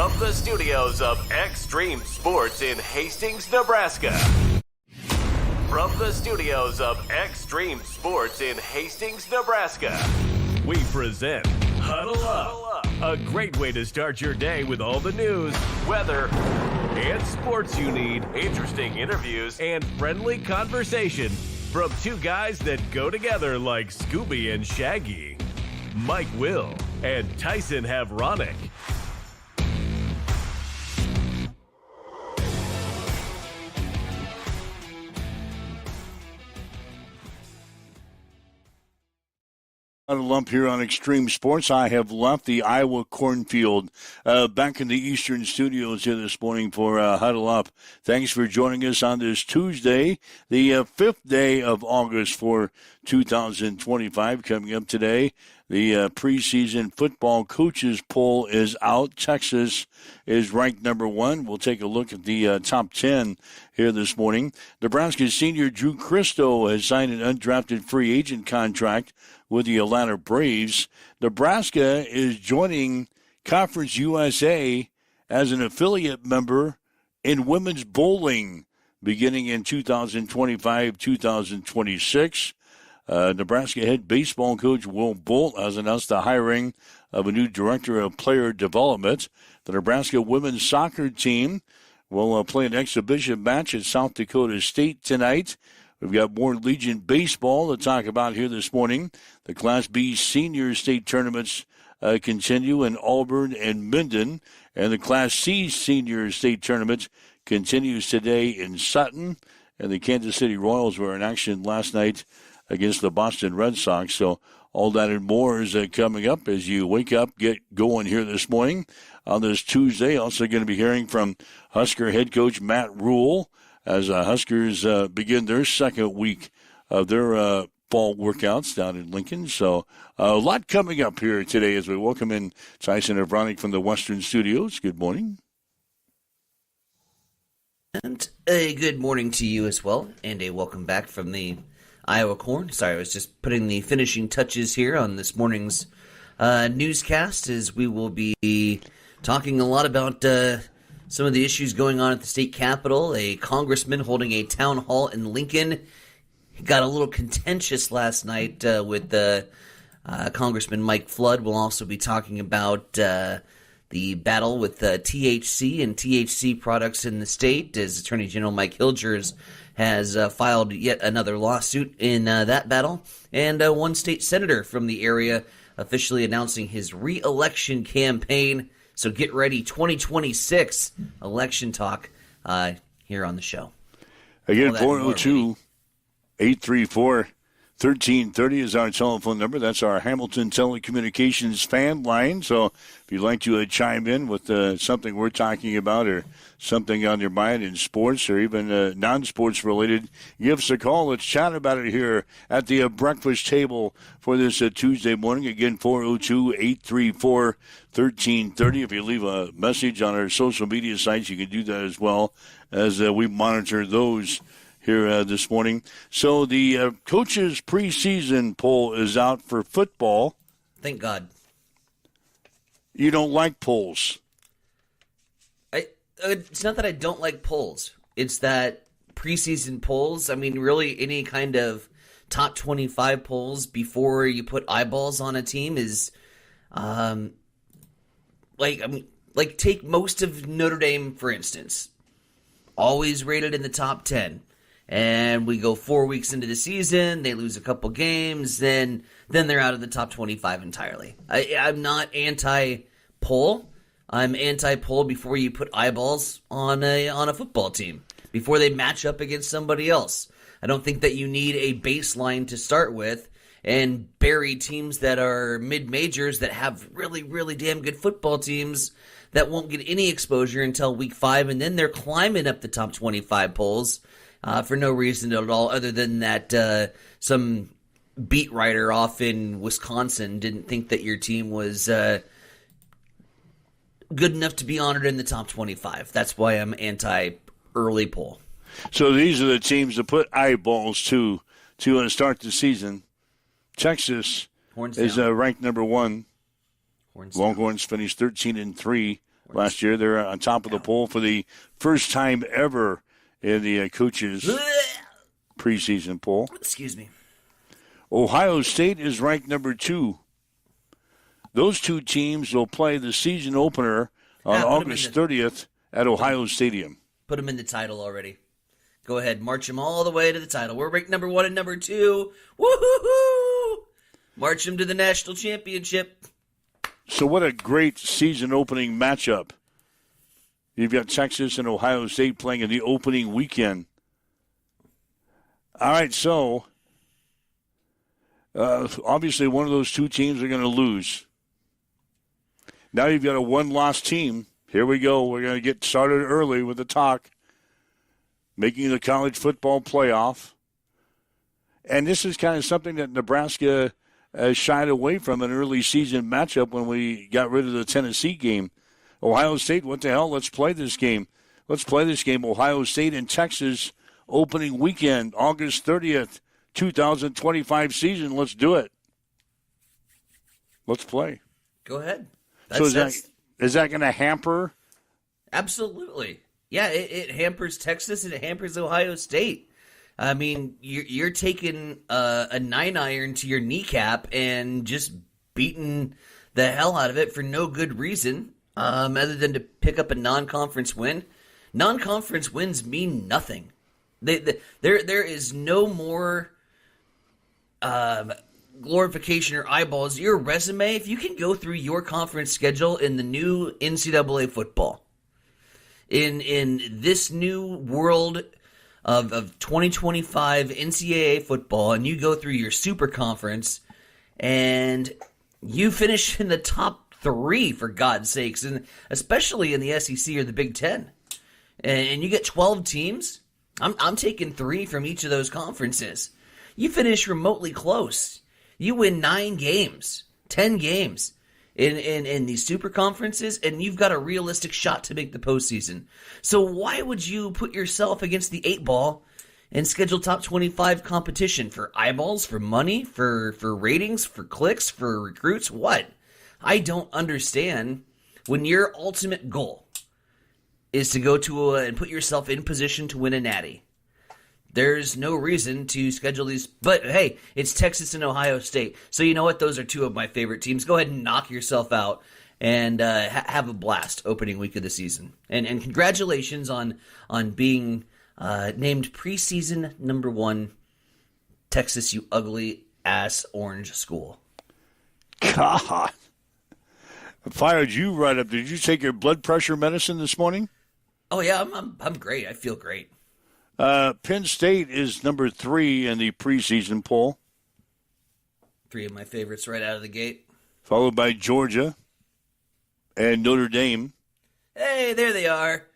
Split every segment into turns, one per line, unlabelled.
From the studios of Extreme Sports in Hastings, Nebraska. From the studios of Extreme Sports in Hastings, Nebraska. We present Huddle Up, a great way to start your day with all the news, weather, and sports you need, interesting interviews, and friendly conversation from two guys that go together like Scooby and Shaggy. Mike Will and Tyson Havronic.
Lump here on Extreme Sports. I have left the Iowa cornfield back in the Eastern Studios here this morning for Huddle Up. Thanks for joining us on this Tuesday, the 5th day of August for 2025. Coming up today, the preseason football coaches poll is out. Texas is ranked number 1. We'll take a look at the top 10 here this morning. Nebraska senior Drew Christo has signed an undrafted free agent contract with the Atlanta Braves. Nebraska is joining Conference USA as an affiliate member in women's bowling beginning in 2025-2026. Nebraska head baseball coach Will Bolt has announced the hiring of a new director of player development. The Nebraska women's soccer team will play an exhibition match at South Dakota State tonight. We've got more Legion baseball to talk about here this morning. The Class B senior state tournaments continue in Auburn and Minden, and the Class C senior state tournament continues today in Sutton. And the Kansas City Royals were in action last night against the Boston Red Sox. So all that and more is coming up as you wake up, get going here this morning on this Tuesday. Also going to be hearing from Husker head coach Matt Rule as Huskers begin their second week of their fall workouts down in Lincoln. So a lot coming up here today as we welcome in Tyson Havronic from the Western Studios. Good morning.
And a good morning to you as well, and a welcome back from the Iowa Corn. Sorry, I was just putting the finishing touches here on this morning's newscast, as we will be talking a lot about some of the issues going on at the state capitol. A congressman holding a town hall in Lincoln. He got a little contentious last night with Congressman Mike Flood. We'll also be talking about the battle with THC and THC products in the state, as Attorney General Mike Hilgers has filed yet another lawsuit in that battle. And one state senator from the area officially announcing his re-election campaign. So get ready, 2026 election talk here on the show.
Again, 402-834-1330 is our telephone number. That's our Hamilton Telecommunications fan line. So if you'd like to chime in with something we're talking about or something on your mind in sports or even non-sports related, give us a call. Let's chat about it here at the breakfast table for this Tuesday morning. Again, 402-834-1330. If you leave a message on our social media sites, you can do that as well, as we monitor those here this morning. So the coaches' preseason poll is out for football.
Thank God.
You don't like polls.
It's not that I don't like polls. It's that preseason polls, I mean, really any kind of top 25 polls before you put eyeballs on a team is, take most of Notre Dame, for instance. Always rated in the top 10. And we go 4 weeks into the season, they lose a couple games, then they're out of the top 25 entirely. I'm not anti-poll. I'm anti-poll before you put eyeballs on a football team, before they match up against somebody else. I don't think that you need a baseline to start with and bury teams that are mid-majors that have really, really damn good football teams that won't get any exposure until week 5, and then they're climbing up the top 25 polls for no reason at all other than that some beat writer off in Wisconsin didn't think that your team was good enough to be honored in the top 25. That's why I'm anti-early poll.
So these are the teams to put eyeballs to start the season. Texas is ranked number 1. Longhorns finished 13-3 last year. They're on top of the poll for the first time ever in the coaches preseason poll.
Excuse me.
Ohio State is ranked number 2. Those two teams will play the season opener on August 30th at Ohio Stadium.
Put them in the title already. Go ahead, march them all the way to the title. We're ranked number 1 and number 2. Woo-hoo-hoo! March them to the national championship.
So what a great season opening matchup. You've got Texas and Ohio State playing in the opening weekend. All right, so obviously one of those two teams are going to lose. Now you've got a one-loss team. Here we go. We're going to get started early with the talk. Making the college football playoff. And this is kind of something that Nebraska shied away from an early season matchup when we got rid of the Tennessee game. Ohio State, what the hell? Let's play this game. Let's play this game. Ohio State and Texas opening weekend, August 30th, 2025 season. Let's do it. Let's play.
Go ahead.
So is that going to hamper?
Absolutely. Yeah, it hampers Texas and it hampers Ohio State. I mean, you're taking a 9-iron to your kneecap and just beating the hell out of it for no good reason other than to pick up a non-conference win. Non-conference wins mean nothing. There is no more glorification or eyeballs. Your resume, if you can go through your conference schedule in the new NCAA football, in this new world of 2025 NCAA football, and you go through your super conference and you finish in the top 3, for God's sakes, and especially in the SEC or the Big Ten, and you get 12 teams, I'm taking 3 from each of those conferences. You finish remotely close. You win 9 games, 10 games in these super conferences, and you've got a realistic shot to make the postseason. So why would you put yourself against the 8 ball and schedule top 25 competition for eyeballs, for money, for ratings, for clicks, for recruits? What? I don't understand when your ultimate goal is to go to and put yourself in position to win a natty. There's no reason to schedule these. But, hey, it's Texas and Ohio State. So you know what? Those are 2 of my favorite teams. Go ahead and knock yourself out and have a blast opening week of the season. And congratulations on being named preseason number 1, Texas, you ugly-ass orange school.
God. I fired you right up. Did you take your blood pressure medicine this morning?
Oh, yeah, I'm great. I feel great.
Penn State is number 3 in the preseason poll.
3 of my favorites right out of the gate.
Followed by Georgia and Notre Dame.
Hey, there they are.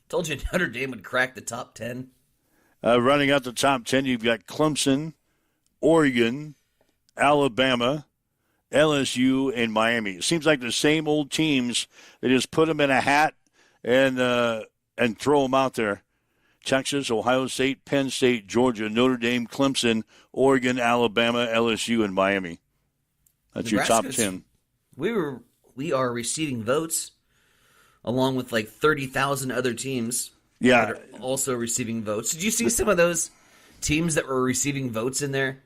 Told you Notre Dame would crack the top 10.
Running out the top 10, you've got Clemson, Oregon, Alabama, LSU, and Miami. It seems like the same old teams. They just put them in a hat and throw them out there. Texas, Ohio State, Penn State, Georgia, Notre Dame, Clemson, Oregon, Alabama, LSU, and Miami. That's
Nebraska's,
your top 10.
We are receiving votes along with like 30,000 other teams.
Yeah.
That are also receiving votes. Did you see some of those teams that were receiving votes in there?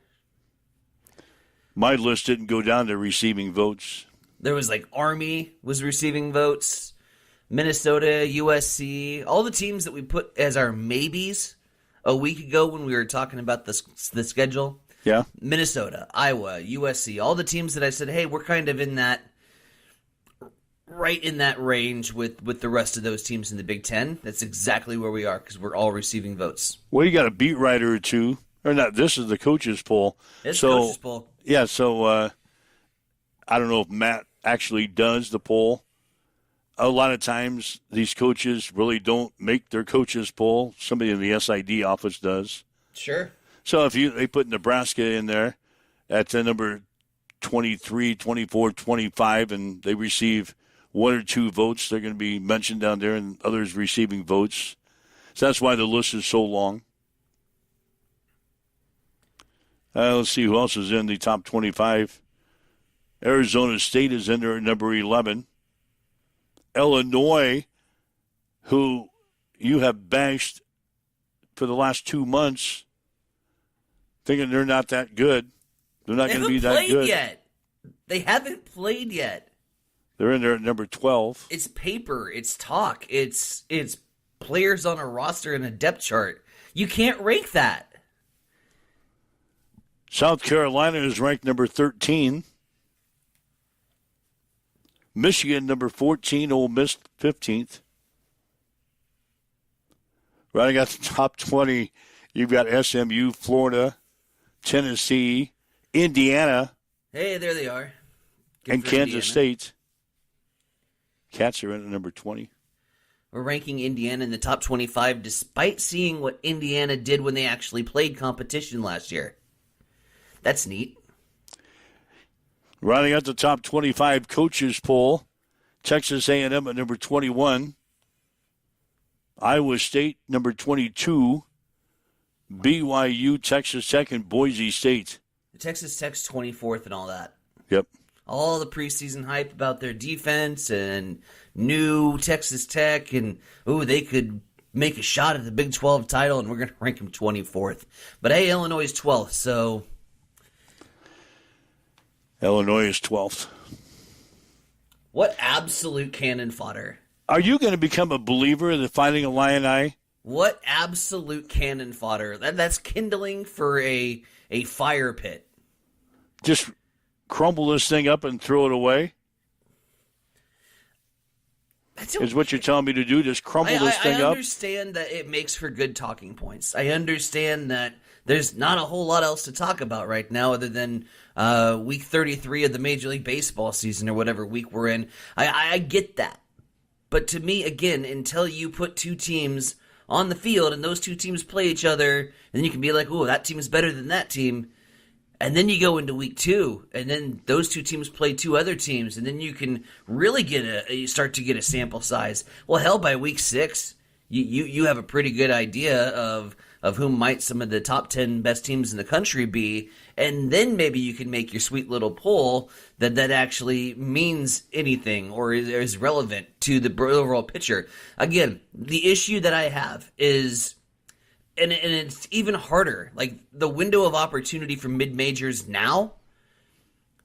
My list didn't go down to receiving votes.
There was like Army was receiving votes. Minnesota, USC, all the teams that we put as our maybes a week ago when we were talking about the schedule.
Yeah.
Minnesota, Iowa, USC, all the teams that I said, hey, we're kind of in that, right in that range with the rest of those teams in the Big Ten. That's exactly where we are because we're all receiving votes.
Well, you got a beat writer or 2. Or not, this is the coaches poll.
It's coaches poll.
Yeah, so I don't know if Matt actually does the poll. A lot of times, these coaches really don't make their coaches poll. Somebody in the SID office does.
Sure.
So if they put Nebraska in there at number 23, 24, 25, and they receive 1 or 2 votes, they're going to be mentioned down there, and others receiving votes. So that's why the list is so long. Let's see who else is in the top 25. Arizona State is in there at number 11. Illinois, who you have bashed for the last 2 months, thinking they're not that good. They're not going to be that good
yet. They haven't played yet.
They're in there at number 12.
It's paper. It's talk. It's players on a roster and a depth chart. You can't rank that.
South Carolina is ranked number 13. Michigan, number 14. Ole Miss, 15th. Right, I got the top 20. You've got SMU, Florida, Tennessee, Indiana.
Hey, there they are. Good
and
for
Kansas
Indiana.
State. Cats are in at number 20.
We're ranking Indiana in the top 25 despite seeing what Indiana did when they actually played competition last year. That's neat.
Rounding out the top 25 coaches poll, Texas A&M at number 21. Iowa State, number 22. BYU, Texas Tech, and Boise State.
Texas Tech's 24th and all that.
Yep.
All the preseason hype about their defense and new Texas Tech and, they could make a shot at the Big 12 title, and we're going to rank them 24th. But, hey, Illinois is 12th, so.
Illinois is 12th.
What absolute cannon fodder.
Are you going to become a believer in the Fighting Illini?
What absolute cannon fodder. That's kindling for a fire pit.
Just crumble this thing up and throw it away? Is what you're telling me to do? Just crumble this thing up?
I understand that it makes for good talking points. I understand that there's not a whole lot else to talk about right now other than week 33 of the Major League Baseball season or whatever week we're in. I get that. But to me, again, until you put two teams on the field and those two teams play each other, then you can be like, oh, that team is better than that team. And then you go into week 2, and then those two teams play two other teams, and then you can really you start to get a sample size. Well, hell, by week 6, you have a pretty good idea of whom might some of the top 10 best teams in the country be, and then maybe you can make your sweet little poll that actually means anything or is relevant to the overall picture. Again, the issue that I have is... And it's even harder. Like, the window of opportunity for mid-majors now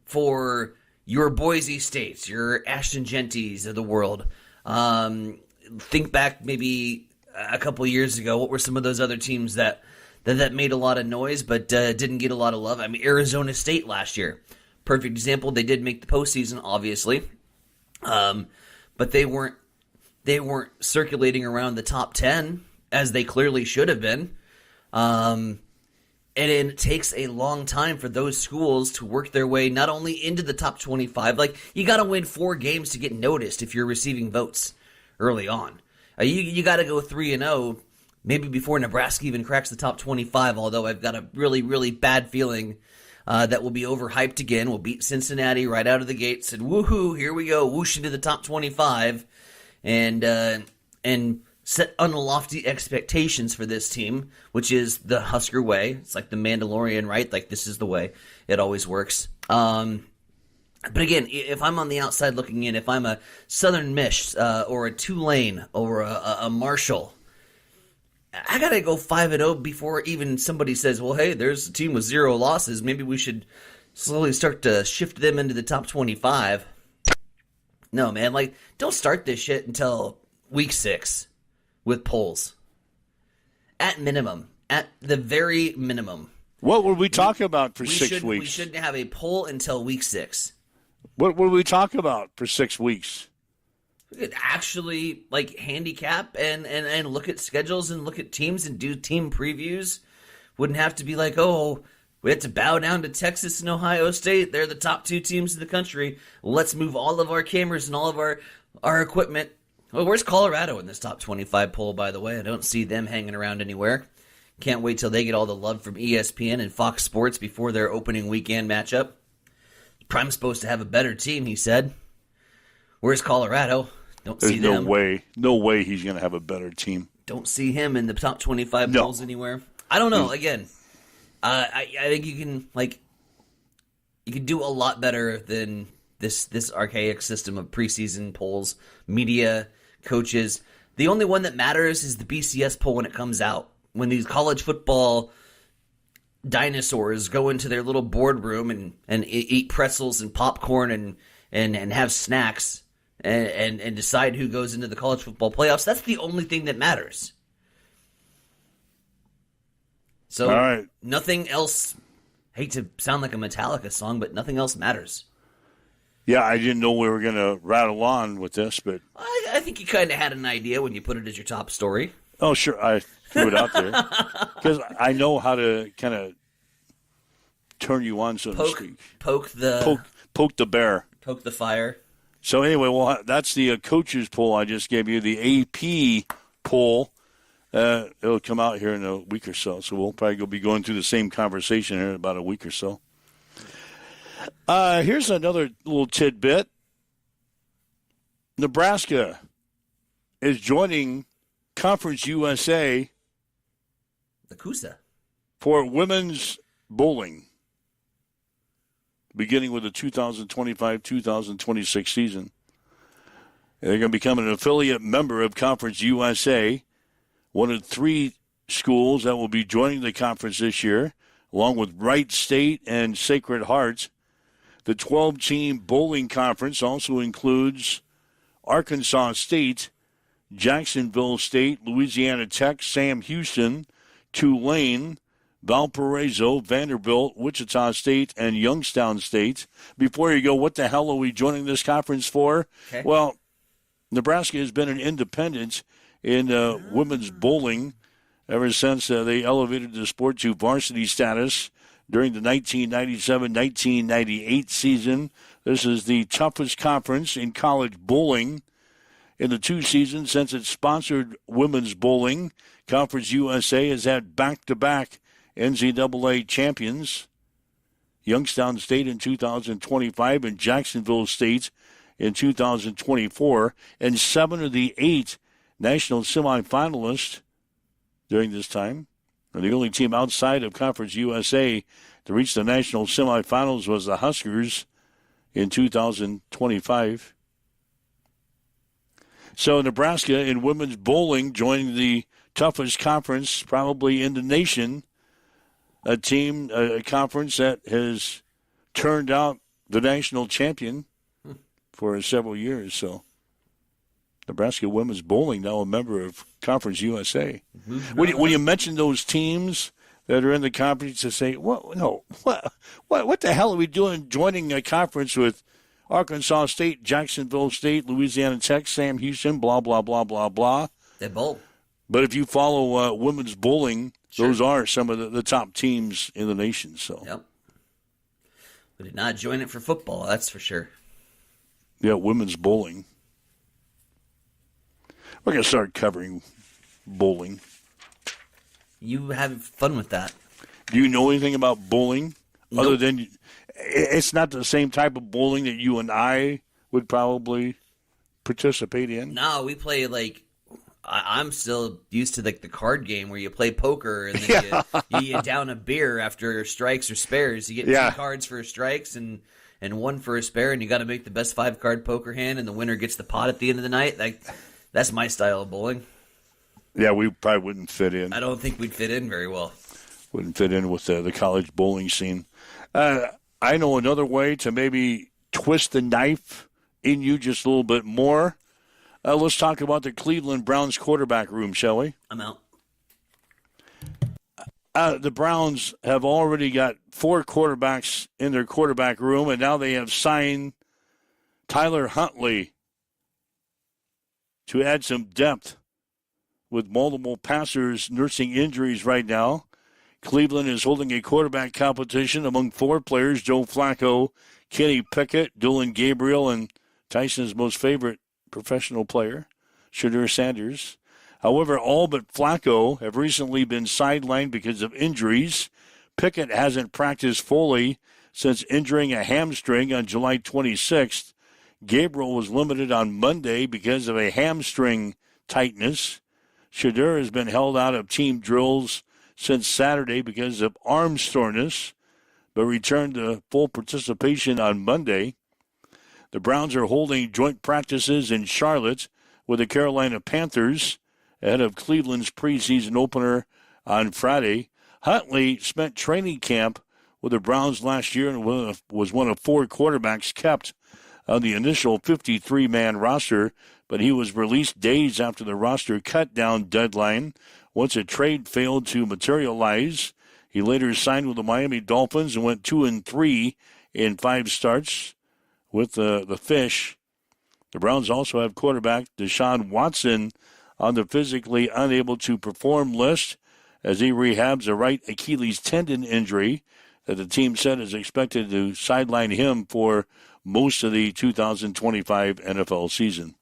for your Boise States, your Ashton Genties of the world. Think back maybe a couple years ago. What were some of those other teams that made a lot of noise but didn't get a lot of love? I mean, Arizona State last year. Perfect example. They did make the postseason, obviously. But they weren't circulating around the top 10. As they clearly should have been. And it takes a long time for those schools to work their way not only into the top 25, like you got to win 4 games to get noticed if you're receiving votes early on. You got to go 3-0 maybe before Nebraska even cracks the top 25, although I've got a really, really bad feeling that we'll be overhyped again. We'll beat Cincinnati right out of the gates and woohoo, here we go, whoosh into the top 25 and set unlofty expectations for this team, which is the Husker way. It's like the Mandalorian, right? Like, this is the way. It always works. But again, if I'm on the outside looking in, if I'm a Southern Miss or a Tulane or a Marshall, I got to go 5-0 before even somebody says, well, hey, there's a team with 0 losses. Maybe we should slowly start to shift them into the top 25. No, man, like, don't start this shit until week 6. With polls. At minimum. At the very minimum.
What were we talking about for 6 weeks?
We shouldn't have a poll until week 6.
What were we talking about for 6 weeks?
We could actually, like, handicap and look at schedules and look at teams and do team previews. Wouldn't have to be like, oh, we have to bow down to Texas and Ohio State. They're the top 2 teams in the country. Let's move all of our cameras and all of our equipment. Well, where's Colorado in this top 25 poll, by the way? I don't see them hanging around anywhere. Can't wait till they get all the love from ESPN and Fox Sports before their opening weekend matchup. Prime's supposed to have a better team, he said. Where's Colorado? Don't see them.
No way he's going to have a better team.
Don't see him in the top 25 polls anywhere. I don't know. Again, I think you can do a lot better than this archaic system of preseason polls, media, coaches. The only one that matters is the BCS poll when it comes out. When these college football dinosaurs go into their little boardroom and eat pretzels and popcorn and have snacks and decide who goes into the college football playoffs, that's the only thing that matters. So
all right.
Nothing else, hate to sound like a Metallica song, but nothing else matters.
Yeah, I didn't know we were going to rattle on with this, but
I think you kind of had an idea when you put it as your top story.
oh, sure, I threw it out there because I know how to kind of turn you on, so to speak.
Poke the
bear.
Poke the fire.
So anyway, well, that's the coaches poll I just gave you. The AP poll, it'll come out here in a week or so. So we'll probably be going through the same conversation here in about a week or so. Here's another little tidbit. Nebraska is joining Conference USA,
the CUSA,
for women's bowling, beginning with the 2025-2026 season. They're going to become an affiliate member of Conference USA, one of 3 schools that will be joining the conference this year, along with Wright State and Sacred Heart. The 12-team bowling conference also includes Arkansas State, Jacksonville State, Louisiana Tech, Sam Houston, Tulane, Valparaiso, Vanderbilt, Wichita State, and Youngstown State. Before you go, what the hell are we joining this conference for? Okay. Well, Nebraska has been an independent in women's bowling ever since they elevated the sport to varsity status during the 1997-1998 season. This is the toughest conference in college bowling. In the 2 seasons since it sponsored women's bowling, Conference USA has had back-to-back NCAA champions, Youngstown State in 2025 and Jacksonville State in 2024, and 7 of the 8 national semifinalists during this time. And the only team outside of Conference USA to reach the national semifinals was the Huskers in 2025. So Nebraska in women's bowling joining the toughest conference probably in the nation, a conference that has turned out the national champion for several years. So Nebraska women's bowling now a member of Conference USA. When you mention those teams that are in the conference, to say, what the hell are we doing joining a conference with Arkansas State, Jacksonville State, Louisiana Tech, Sam Houston, blah, blah, blah, blah, blah.
They bowl.
But if you follow women's bowling, sure, those are some of the top teams in the nation. So,
yep. We did not join it for football, that's for sure.
Yeah, women's bowling. We're going to start covering bowling.
You have fun with that.
Do you know anything about bowling?
Nope.
Other than it's not the same type of bowling that you and I would probably participate in?
No, we play I'm still used to the card game where you play poker and then you down a beer after strikes or spares. You get 2 cards for strikes and 1 for a spare, and you got to make the best 5-card poker hand, and the winner gets the pot at the end of the night. That's my style of bowling.
Yeah, we probably wouldn't fit in.
I don't think we'd fit in very well.
Wouldn't fit in with the college bowling scene. I know another way to maybe twist the knife in you just a little bit more. Let's talk about the Cleveland Browns quarterback room, shall we?
I'm out.
The Browns have already got 4 quarterbacks in their quarterback room, and now they have signed Tyler Huntley to add some depth with multiple passers nursing injuries right now. Cleveland is holding a quarterback competition among 4 players: Joe Flacco, Kenny Pickett, Dylan Gabriel, and Tyson's most favorite professional player, Shedeur Sanders. However, all but Flacco have recently been sidelined because of injuries. Pickett hasn't practiced fully since injuring a hamstring on July 26th. Gabriel was limited on Monday because of a hamstring tightness. Shedeur has been held out of team drills since Saturday because of arm soreness, but returned to full participation on Monday. The Browns are holding joint practices in Charlotte with the Carolina Panthers ahead of Cleveland's preseason opener on Friday. Huntley spent training camp with the Browns last year and was one of 4 quarterbacks kept on the initial 53-man roster, but he was released days after the roster cut-down deadline once a trade failed to materialize. He later signed with the Miami Dolphins and went 2-3 in 5 starts with the Fish. The Browns also have quarterback Deshaun Watson on the physically unable to perform list as he rehabs a right Achilles tendon injury that the team said is expected to sideline him for most of the 2025 NFL season.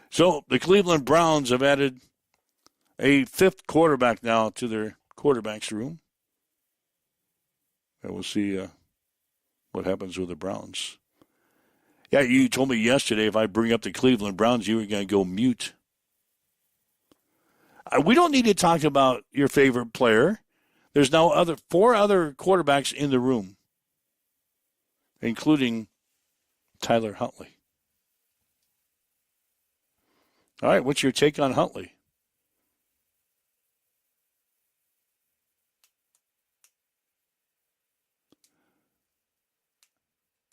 So the Cleveland Browns have added a 5th quarterback now to their quarterback's room. And we'll see what happens with the Browns. Yeah, you told me yesterday if I bring up the Cleveland Browns, you were going to go mute. We don't need to talk about your favorite player. There's now 4 other quarterbacks in the room, including Tyler Huntley. All right, what's your take on Huntley?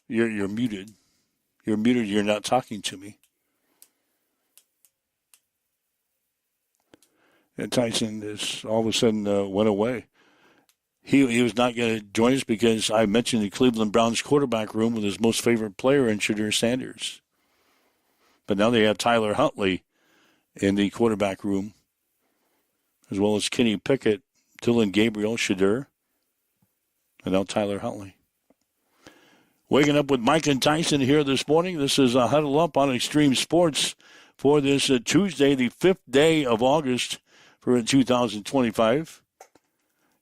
You're muted. You're muted. You're not talking to me. And Tyson is all of a sudden went away. He was not going to join us because I mentioned the Cleveland Browns quarterback room with his most favorite player in Shadur Sanders. But now they have Tyler Huntley in the quarterback room, as well as Kenny Pickett, Dylan Gabriel, Shadur, and now Tyler Huntley. Waking up with Mike and Tyson here this morning. This is a Huddle Up on Extreme Sports for this Tuesday, the 5th day of August for 2025.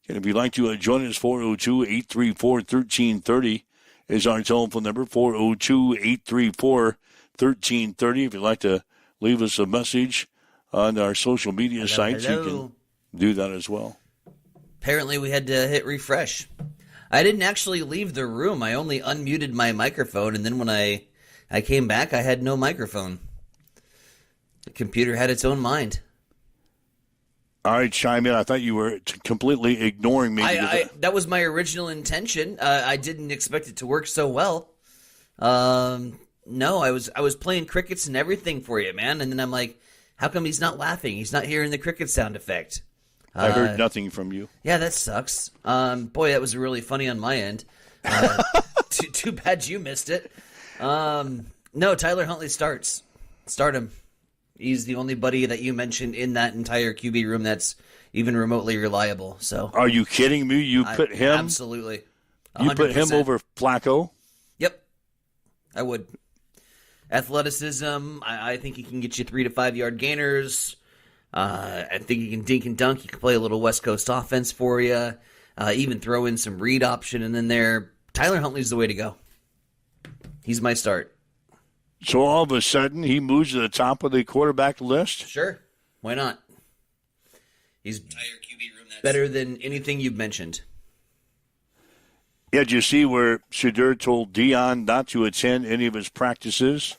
And if you'd like to join us, 402-834-1330 is our telephone number, 402-834-1330. If you'd like to leave us a message on our social media sites, you can do that as well.
Apparently we had to hit refresh. I didn't actually leave the room. I only unmuted my microphone, and then when I came back, I had no microphone. The computer had its own mind.
All right, chime in. I thought you were completely ignoring me.
That was my original intention. I didn't expect it to work so well. No, I was playing crickets and everything for you, man. And then I'm like, how come he's not laughing? He's not hearing the cricket sound effect.
I heard nothing from you.
Yeah, that sucks. Boy, that was really funny on my end. Too bad you missed it. No, Tyler Huntley starts. Start him. He's the only buddy that you mentioned in that entire QB room that's even remotely reliable. So,
are you kidding me? You put him
absolutely.
100%. You put him over Flacco?
Yep, I would. Athleticism. I think he can get you 3 to 5 yard gainers. I think he can dink and dunk. He can play a little West Coast offense for you. Even throw in some read option and then there. Tyler Huntley's the way to go. He's my start.
So all of a sudden, he moves to the top of the quarterback list?
Sure. Why not? He's better than anything you've mentioned.
Yeah, did you see where Shadur told Dion not to attend any of his practices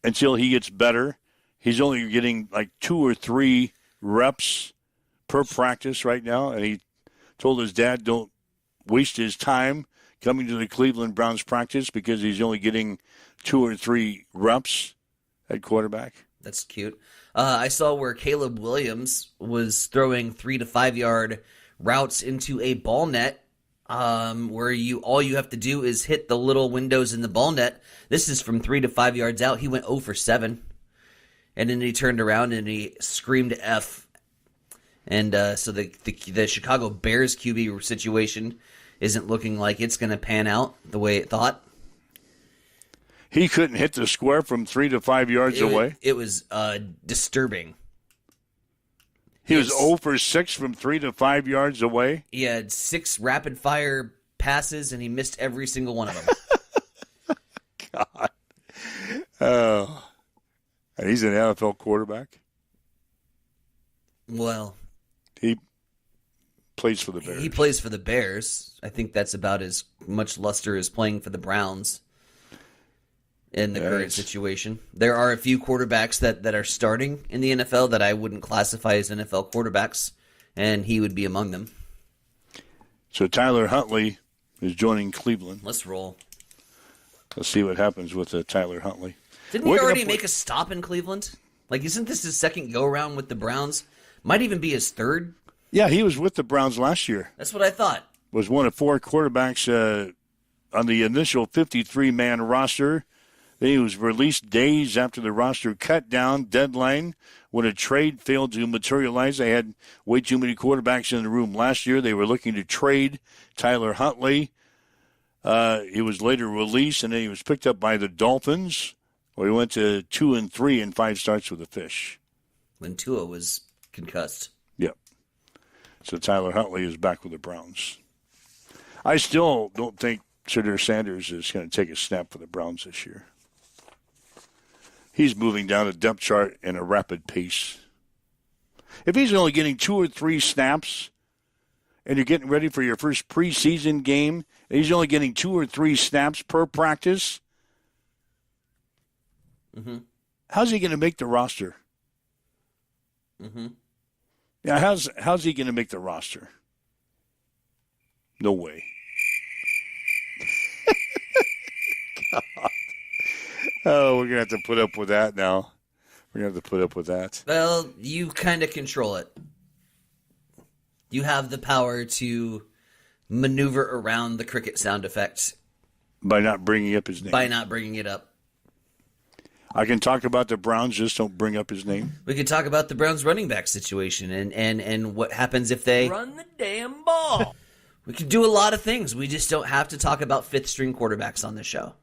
until he gets better? He's only getting like 2 or 3 reps per practice right now, and he told his dad don't waste his time coming to the Cleveland Browns practice because he's only getting 2 or 3 reps at quarterback.
That's cute. I saw where Caleb Williams was throwing 3 to 5 yard routes into a ball net, where all you have to do is hit the little windows in the ball net. This is from 3 to 5 yards out. He went 0 for 7, and then he turned around and he screamed F. And so the Chicago Bears QB situation isn't looking like it's going to pan out the way it thought.
He couldn't hit the square from 3 to 5 yards away?
It was disturbing.
He was 0 for 6 from 3 to 5 yards away?
He had 6 rapid-fire passes, and he missed every single one of them.
God. Oh. And he's an NFL quarterback?
Well,
he plays for the Bears.
He plays for the Bears. I think that's about as much luster as playing for the Browns. in the current situation. There are a few quarterbacks that are starting in the NFL that I wouldn't classify as NFL quarterbacks, and he would be among them.
So Tyler Huntley is joining Cleveland.
Let's roll.
Let's see what happens with Tyler Huntley.
Didn't he already make a stop in Cleveland? Like, isn't this his second go-around with the Browns? Might even be his third.
Yeah, he was with the Browns last year.
That's what I thought.
Was one of 4 quarterbacks on the initial 53-man roster. Then he was released days after the roster cut down deadline when a trade failed to materialize. They had way too many quarterbacks in the room last year. They were looking to trade Tyler Huntley. He was later released, and then he was picked up by the Dolphins, where he went to 2-3 and 5 starts with the Fish.
When Tua was concussed.
Yep. So Tyler Huntley is back with the Browns. I still don't think Shadur Sanders is going to take a snap for the Browns this year. He's moving down the depth chart in a rapid pace. If he's only getting 2 or 3 snaps, and you're getting ready for your first preseason game, and he's only getting 2 or 3 snaps per practice, how's he going to make the roster? Yeah, how's he going to make the roster? No way. God. Oh, we're going to have to put up with that now. We're going to have to put up with that.
Well, you kind of control it. You have the power to maneuver around the cricket sound effects.
By not bringing up his name.
By not bringing it up.
I can talk about the Browns, just don't bring up his name.
We could talk about the Browns running back situation and what happens if they
Run the damn ball.
We could do a lot of things. We just don't have to talk about fifth-string quarterbacks on the show.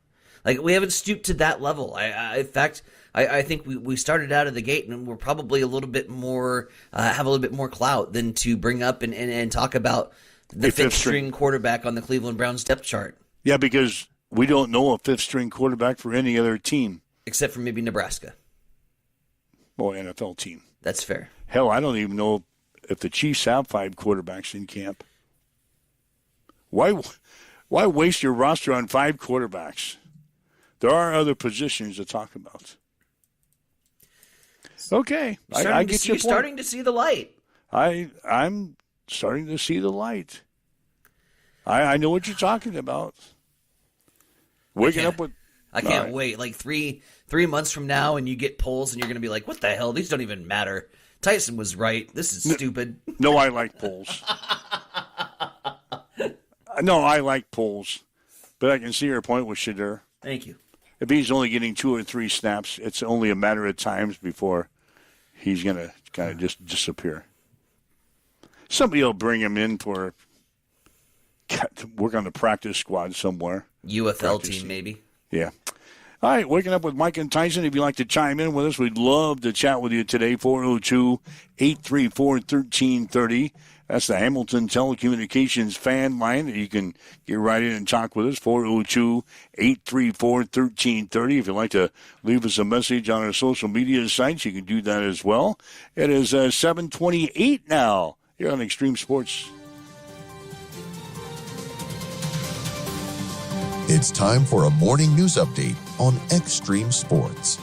Like, we haven't stooped to that level. In fact, I think we started out of the gate and we're probably a little bit more, have a little bit more clout than to bring up and talk about the fifth-string quarterback on the Cleveland Browns depth chart.
Yeah, because we don't know a fifth-string quarterback for any other team.
Except for maybe Nebraska.
Or NFL team.
That's fair.
Hell, I don't even know if the Chiefs have 5 quarterbacks in camp. Why waste your roster on 5 quarterbacks? There are other positions to talk about. Okay, I get your point.
You're starting to see the light.
I'm starting to see the light. I know what you're talking about. Waking up with...
I can't wait. Like three months from now, and you get polls, and you're going to be like, "What the hell? These don't even matter." Tyson was right. This is stupid.
No, I like polls. No, I like polls, but I can see your point with Shadur.
Thank you.
If he's only getting 2 or 3 snaps, it's only a matter of times before he's going to kind of just disappear. Somebody will bring him in for work on the practice squad somewhere.
UFL team, maybe.
Yeah. All right, waking up with Mike and Tyson. If you'd like to chime in with us, we'd love to chat with you today. 402-834-1330. That's the Hamilton Telecommunications fan line that you can get right in and talk with us. 402-834-1330. If you'd like to leave us a message on our social media sites, you can do that as well. It is 7:28 now here on Extreme Sports.
It's time for a morning news update on Extreme Sports.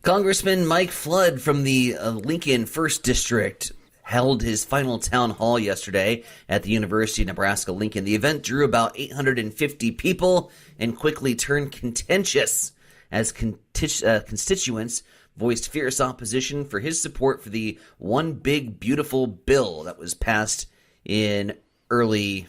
Congressman Mike Flood from the Lincoln 1st District held his final town hall yesterday at the University of Nebraska-Lincoln. The event drew about 850 people and quickly turned contentious as constituents voiced fierce opposition for his support for the One Big Beautiful bill that was passed in early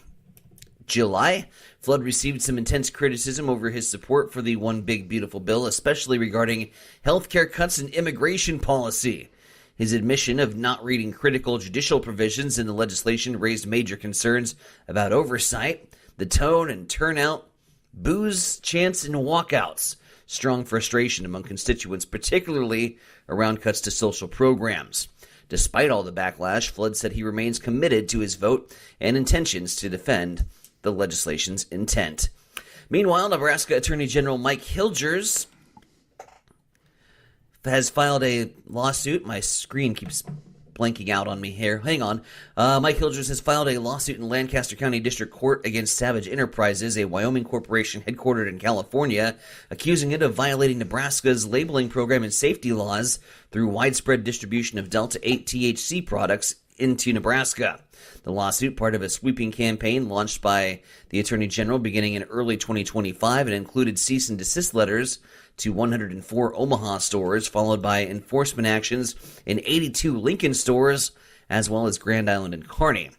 July. Flood received some intense criticism over his support for the One Big Beautiful bill, especially regarding healthcare cuts and immigration policy. His admission of not reading critical judicial provisions in the legislation raised major concerns about oversight, the tone and turnout, boos, chants, and walkouts. Strong frustration among constituents, particularly around cuts to social programs. Despite all the backlash, Flood said he remains committed to his vote and intentions to defend the legislation's intent. Meanwhile, Nebraska Attorney General Mike Hilgers has filed a lawsuit. My screen keeps blanking out on me here. Hang on. Mike Hildress has filed a lawsuit in Lancaster County District Court against Savage Enterprises, a Wyoming corporation headquartered in California, accusing it of violating Nebraska's labeling program and safety laws through widespread distribution of Delta-8 THC products into Nebraska. The lawsuit, part of a sweeping campaign launched by the Attorney General beginning in early 2025, and included cease and desist letters to 104 Omaha stores, followed by enforcement actions in 82 Lincoln stores, as well as Grand Island and Kearney.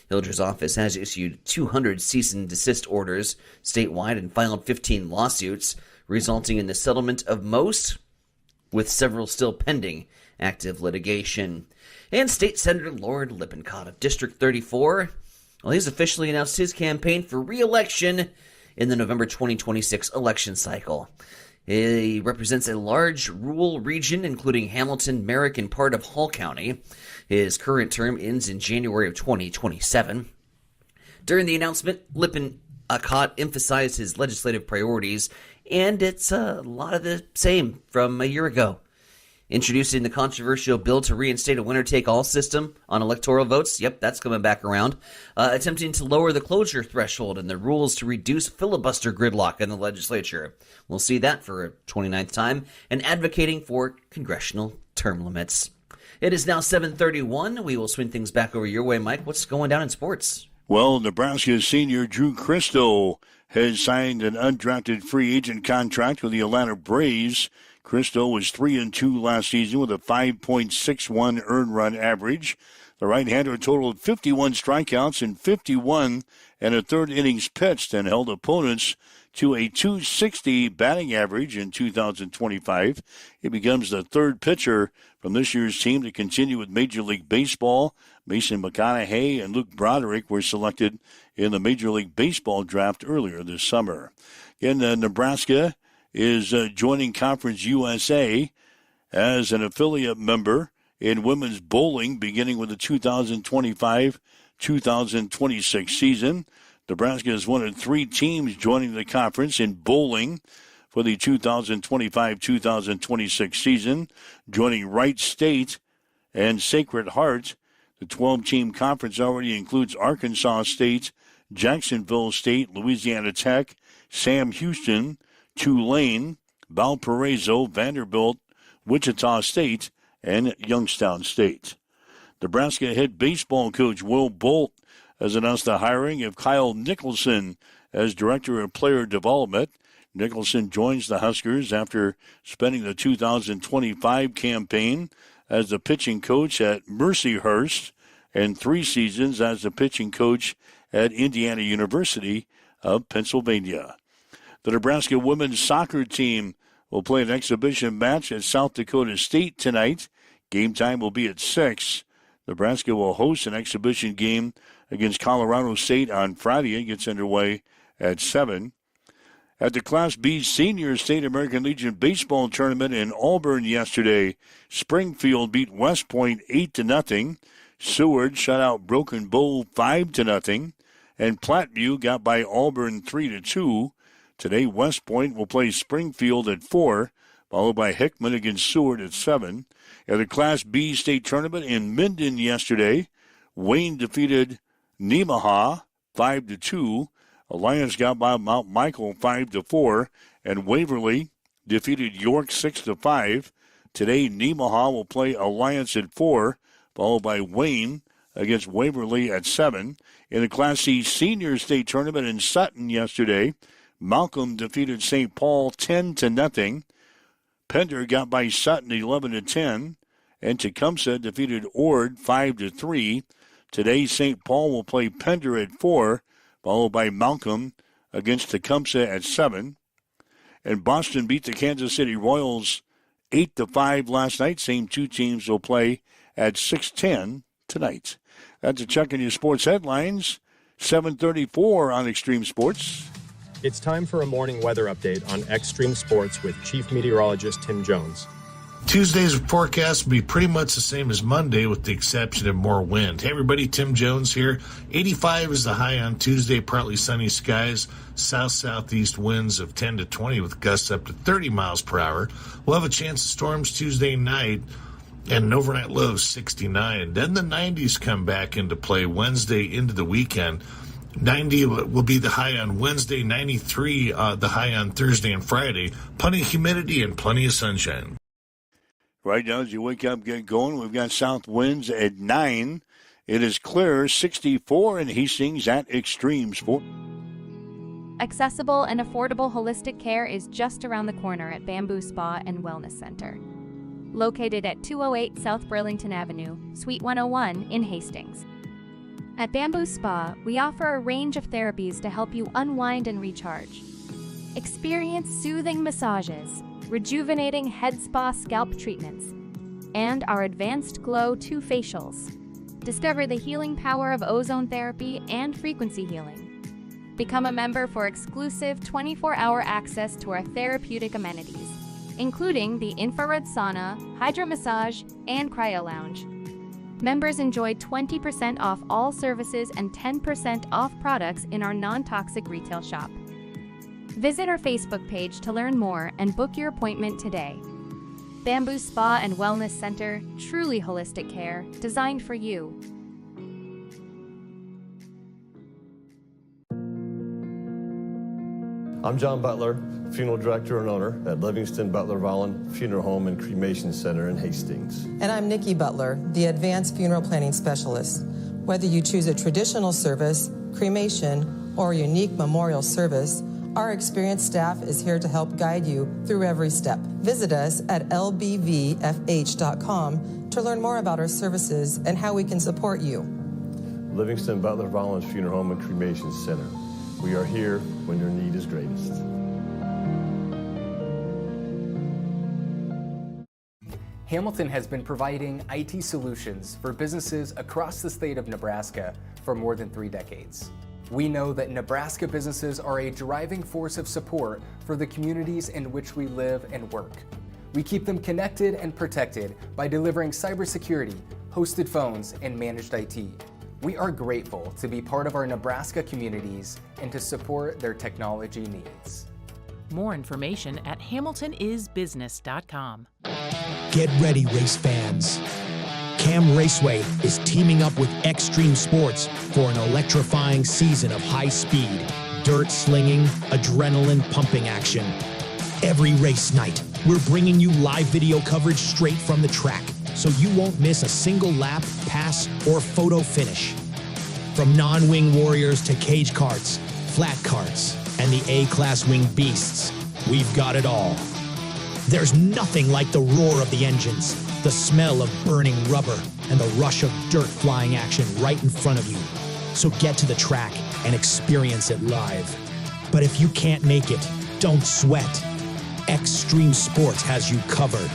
Hildress' office has issued 200 cease and desist orders statewide and filed 15 lawsuits, resulting in the settlement of most, with several still pending active litigation. And State Senator Lord Lippincott of District 34, well, he's officially announced his campaign for re-election in the November 2026 election cycle. He represents a large rural region, including Hamilton, Merrick, and part of Hall County. His current term ends in January of 2027. During the announcement, Lippincott emphasized his legislative priorities, and it's a lot of the same from a year ago. Introducing the controversial bill to reinstate a winner-take-all system on electoral votes. Yep, that's coming back around. Attempting to lower the cloture threshold and the rules to reduce filibuster gridlock in the legislature. We'll see that for a 29th time. And advocating for congressional term limits. It is now 7:31. We will swing things back over your way, Mike. What's going down in sports?
Well, Nebraska's senior Drew Christo has signed an undrafted free agent contract with the Atlanta Braves. Christo was 3-2 last season with a 5.61 earned run average. The right-hander totaled 51 strikeouts in 51 and a third innings pitched and held opponents to a .260 batting average in 2025. He becomes the third pitcher from this year's team to continue with Major League Baseball. Mason McConaughey and Luke Broderick were selected in the Major League Baseball draft earlier this summer. Again, Nebraska is joining Conference USA as an affiliate member in women's bowling beginning with the 2025-2026 season. Nebraska is one of 3 teams joining the conference in bowling for the 2025-2026 season, joining Wright State and Sacred Heart. The 12-team conference already includes Arkansas State, Jacksonville State, Louisiana Tech, Sam Houston, Tulane, Valparaiso, Vanderbilt, Wichita State, and Youngstown State. Nebraska head baseball coach Will Bolt has announced the hiring of Kyle Nicholson as Director of Player Development. Nicholson joins the Huskers after spending the 2025 campaign as the pitching coach at Mercyhurst and 3 seasons as the pitching coach at Indiana University of Pennsylvania. The Nebraska women's soccer team will play an exhibition match at South Dakota State tonight. Game time will be at 6. Nebraska will host an exhibition game against Colorado State on Friday. It gets underway at 7. At the Class B Senior State American Legion Baseball Tournament in Auburn yesterday, Springfield beat West Point 8-0. Seward shut out Broken Bow 5-0. And Platteview got by Auburn 3-2. Today, West Point will play Springfield at 4, followed by Hickman against Seward at 7. At the Class B state tournament in Minden yesterday, Wayne defeated Nemaha 5-2. Alliance got by Mount Michael 5-4, and Waverly defeated York 6-5. Today, Nemaha will play Alliance at 4, followed by Wayne against Waverly at 7. In the Class C senior state tournament in Sutton yesterday, Malcolm defeated St. Paul 10-0. Pender got by Sutton 11-10, and Tecumseh defeated Ord 5-3. Today, St. Paul will play Pender at 4, followed by Malcolm against Tecumseh at 7. And Boston beat the Kansas City Royals 8-5 last night. Same 2 teams will play at 6:10 tonight. That's a check on your sports headlines. 7:34 on Extreme Sports.
It's time for a morning weather update on Extreme Sports with Chief Meteorologist Tim Jones.
Tuesday's forecast will be pretty much the same as Monday with the exception of more wind. Hey everybody, Tim Jones here. 85 is the high on Tuesday, partly sunny skies, south-southeast winds of 10 to 20 with gusts up to 30 miles per hour. We'll have a chance of storms Tuesday night. and an overnight low of 69. Then the 90s come back into play Wednesday into the weekend. 90 will be the high on Wednesday, 93 the high on Thursday and Friday. Plenty of humidity and plenty of sunshine.
Right now, as you wake up, get going, we've got south winds at 9. It is clear, 64 in Hastings at Extreme Sport.
Accessible and affordable holistic care is just around the corner at Bamboo Spa and Wellness Center. Located at 208 South Burlington Avenue, Suite 101 in Hastings. At Bamboo Spa, we offer a range of therapies to help you unwind and recharge. Experience soothing massages, rejuvenating head spa scalp treatments, and our Advanced Glow 2 facials. Discover the healing power of ozone therapy and frequency healing. Become a member for exclusive 24-hour access to our therapeutic amenities, including the infrared sauna, hydro massage, and cryo lounge. Members enjoy 20% off all services and 10% off products in our non-toxic retail shop. Visit our Facebook page to learn more and book your appointment today. Bamboo Spa and Wellness Center, truly holistic care, designed for you.
I'm John Butler, funeral director and owner at Livingston Butler Volland Funeral Home and Cremation Center in Hastings.
And I'm Nikki Butler, the advanced funeral planning specialist. Whether you choose a traditional service, cremation, or a unique memorial service, our experienced staff is here to help guide you through every step. Visit us at lbvfh.com to learn more about our services and how we can support you.
Livingston Butler Volland Funeral Home and Cremation Center. We are here when your need is greatest.
Hamilton has been providing IT solutions for businesses across the state of Nebraska for more than 3 decades. We know that Nebraska businesses are a driving force of support for the communities in which we live and work. We keep them connected and protected by delivering cybersecurity, hosted phones, and managed IT. We are grateful to be part of our Nebraska communities and to support their technology needs.
More information at hamiltonisbusiness.com.
Get ready, race fans. Cam Raceway is teaming up with Extreme Sports for an electrifying season of high-speed, dirt-slinging, adrenaline-pumping action. Every race night, we're bringing you live video coverage straight from the track, so you won't miss a single lap, pass, or photo finish. From non-wing warriors to cage karts, flat karts, and the A-class winged beasts, we've got it all. There's nothing like the roar of the engines, the smell of burning rubber, and the rush of dirt flying action right in front of you. So get to the track and experience it live. But if you can't make it, don't sweat. Extreme Sports has you covered.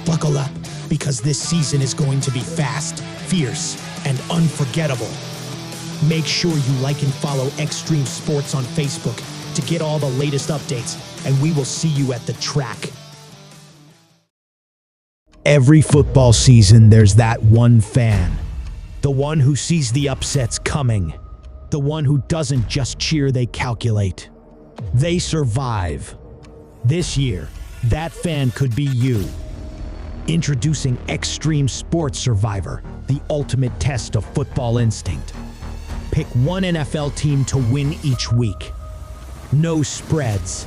Buckle up, because this season is going to be fast, fierce, and unforgettable. Make sure you like and follow Extreme Sports on Facebook to get all the latest updates, and we will see you at the track. Every football season, there's that one fan. The one who sees the upsets coming. The one who doesn't just cheer, they calculate. They survive. This year, that fan could be you. Introducing Extreme Sports Survivor, the ultimate test of football instinct. Pick one NFL team to win each week. No spreads.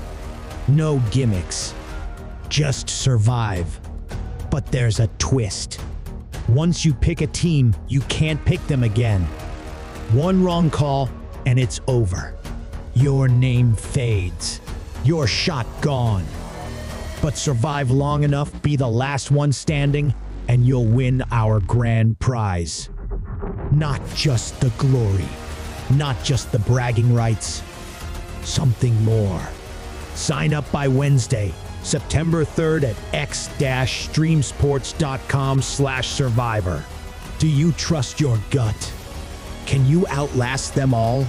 No gimmicks. Just survive. But there's a twist. Once you pick a team, you can't pick them again. One wrong call, and it's over. Your name fades. Your shot gone. But survive long enough, be the last one standing, and you'll win our grand prize. Not just the glory, not just the bragging rights, something more. Sign up by Wednesday, September 3rd at x-streamsports.com/survivor. Do you trust your gut? Can you outlast them all?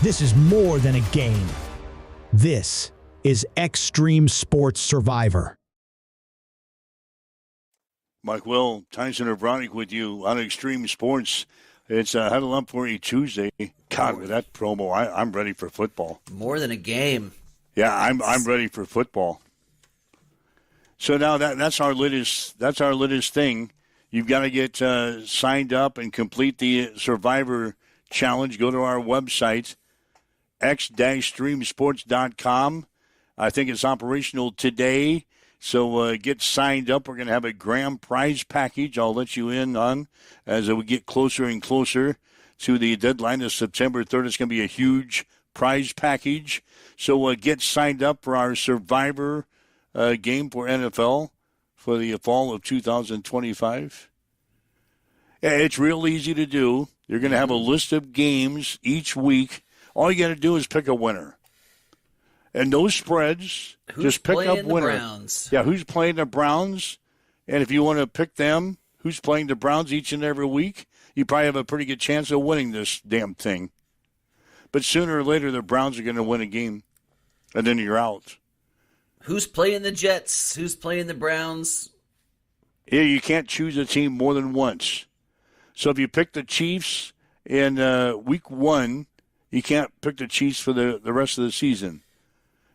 This is more than a game. This is Extreme Sports Survivor.
Mike Will, Tyson O'Brien with you on Extreme Sports. It's Huddle Up for you Tuesday. God, with that promo, I'm ready for football.
More than a game.
Yeah, I'm ready for football. So now that's our latest thing. You've got to get signed up and complete the Survivor Challenge. Go to our website, x-streamsports.com. I think it's operational today. So get signed up. We're going to have a grand prize package I'll let you in on as we get closer and closer to the deadline of September 3rd. It's going to be a huge prize package. So get signed up for our Survivor game for NFL for the fall of 2025. Yeah, it's real easy to do. You're going to have a list of games each week. All you got to do is pick a winner. And those spreads, just pick up winners.
Browns?
Yeah, who's playing the Browns? And if you want to pick them, who's playing the Browns each and every week, you probably have a pretty good chance of winning this damn thing. But sooner or later, the Browns are going to win a game, and then you're out.
Who's playing the Jets? Who's playing the Browns?
Yeah, you can't choose a team more than once. So if you pick the Chiefs in week 1, you can't pick the Chiefs for the rest of the season.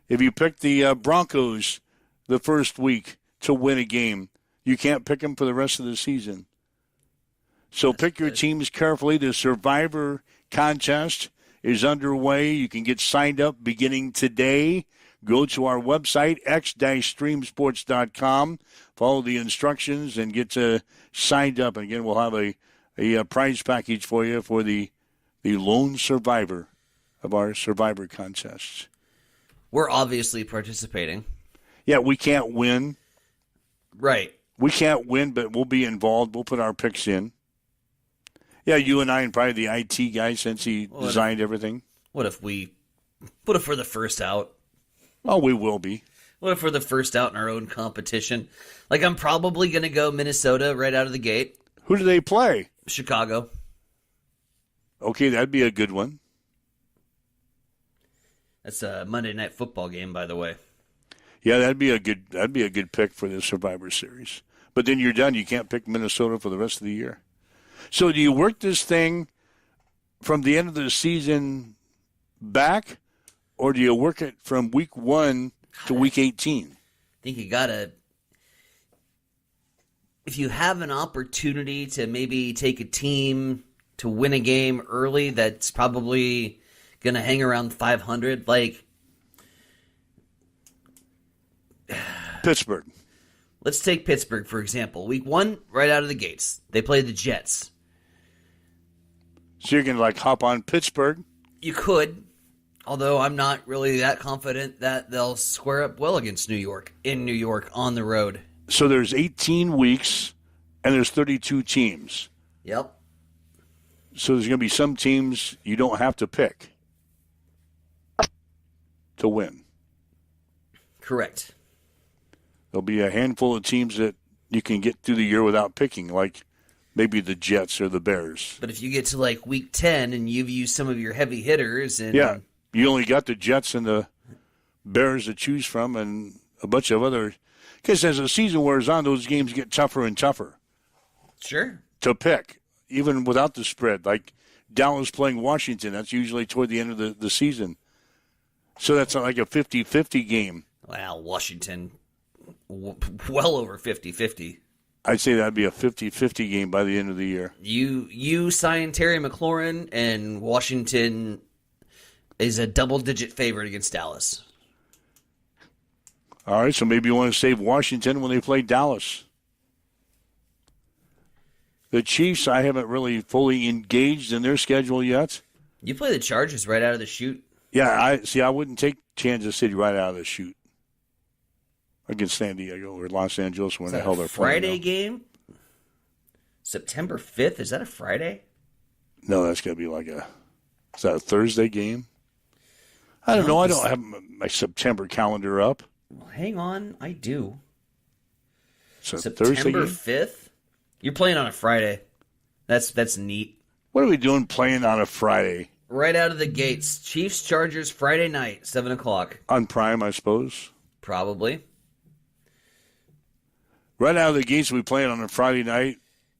If you pick the Broncos the first week to win a game, you can't pick them for the rest of the season. So pick your teams carefully. The Survivor contest is underway. You can get signed up beginning today. Go to our website, x-streamsports.com. Follow the instructions and get signed up. And again, we'll have a prize package for you for the lone survivor of our Survivor contests.
We're obviously participating.
Yeah, we can't win.
Right.
We can't win, but we'll be involved. We'll put our picks in. Yeah, you and I and probably the IT guy since he designed everything.
What if we're the first out?
Oh, we will be.
What if we're the first out in our own competition? Like, I'm probably going to go Minnesota right out of the gate.
Who do they play?
Chicago.
Okay, that'd be a good one.
That's a Monday Night Football game, by the way.
Yeah, that'd be a good pick for the Survivor Series. But then you're done. You can't pick Minnesota for the rest of the year. So do you work this thing from the end of the season back, or do you work it from week 1 to week 18?
I think you gotta. If you have an opportunity to maybe take a team to win a game early, that's probably going to hang around 500, like
Pittsburgh.
Let's take Pittsburgh, for example. Week 1, right out of the gates, they play the Jets.
So you're going to hop on Pittsburgh?
You could, although I'm not really that confident that they'll square up well against New York, in New York, on the road.
So there's 18 weeks, and there's 32 teams.
Yep.
So there's going to be some teams you don't have to pick to win.
Correct.
There'll be a handful of teams that you can get through the year without picking, like maybe the Jets or the Bears.
But if you get to week 10 and you've used some of your heavy hitters, and
yeah, you only got the Jets and the Bears to choose from, and a bunch of other. Because as the season wears on, those games get tougher and tougher.
Sure.
To pick, even without the spread. Like Dallas playing Washington, that's usually toward the end of the season. So that's like a 50-50 game.
Well, Washington, well over 50-50.
I'd say that'd be a 50-50 game by the end of the year.
You sign Terry McLaurin, and Washington is a double-digit favorite against Dallas.
All right, so maybe you want to save Washington when they play Dallas. The Chiefs, I haven't really fully engaged in their schedule yet.
You play the Chargers right out of the chute?
Yeah, I wouldn't take Kansas City right out of the chute against San Diego or Los Angeles when the hell they're playing.
Friday game? September 5th? Is that a Friday?
No, that's going to be is that a Thursday game? I don't know. I don't have my September calendar up.
Well, hang on. I do.
So
September 5th? You're playing on a Friday. That's neat.
What are we doing playing on a Friday?
Right out of the gates. Chiefs, Chargers, Friday night, 7 o'clock.
On Prime, I suppose?
Probably.
Right out of the gates, we playing on a Friday night?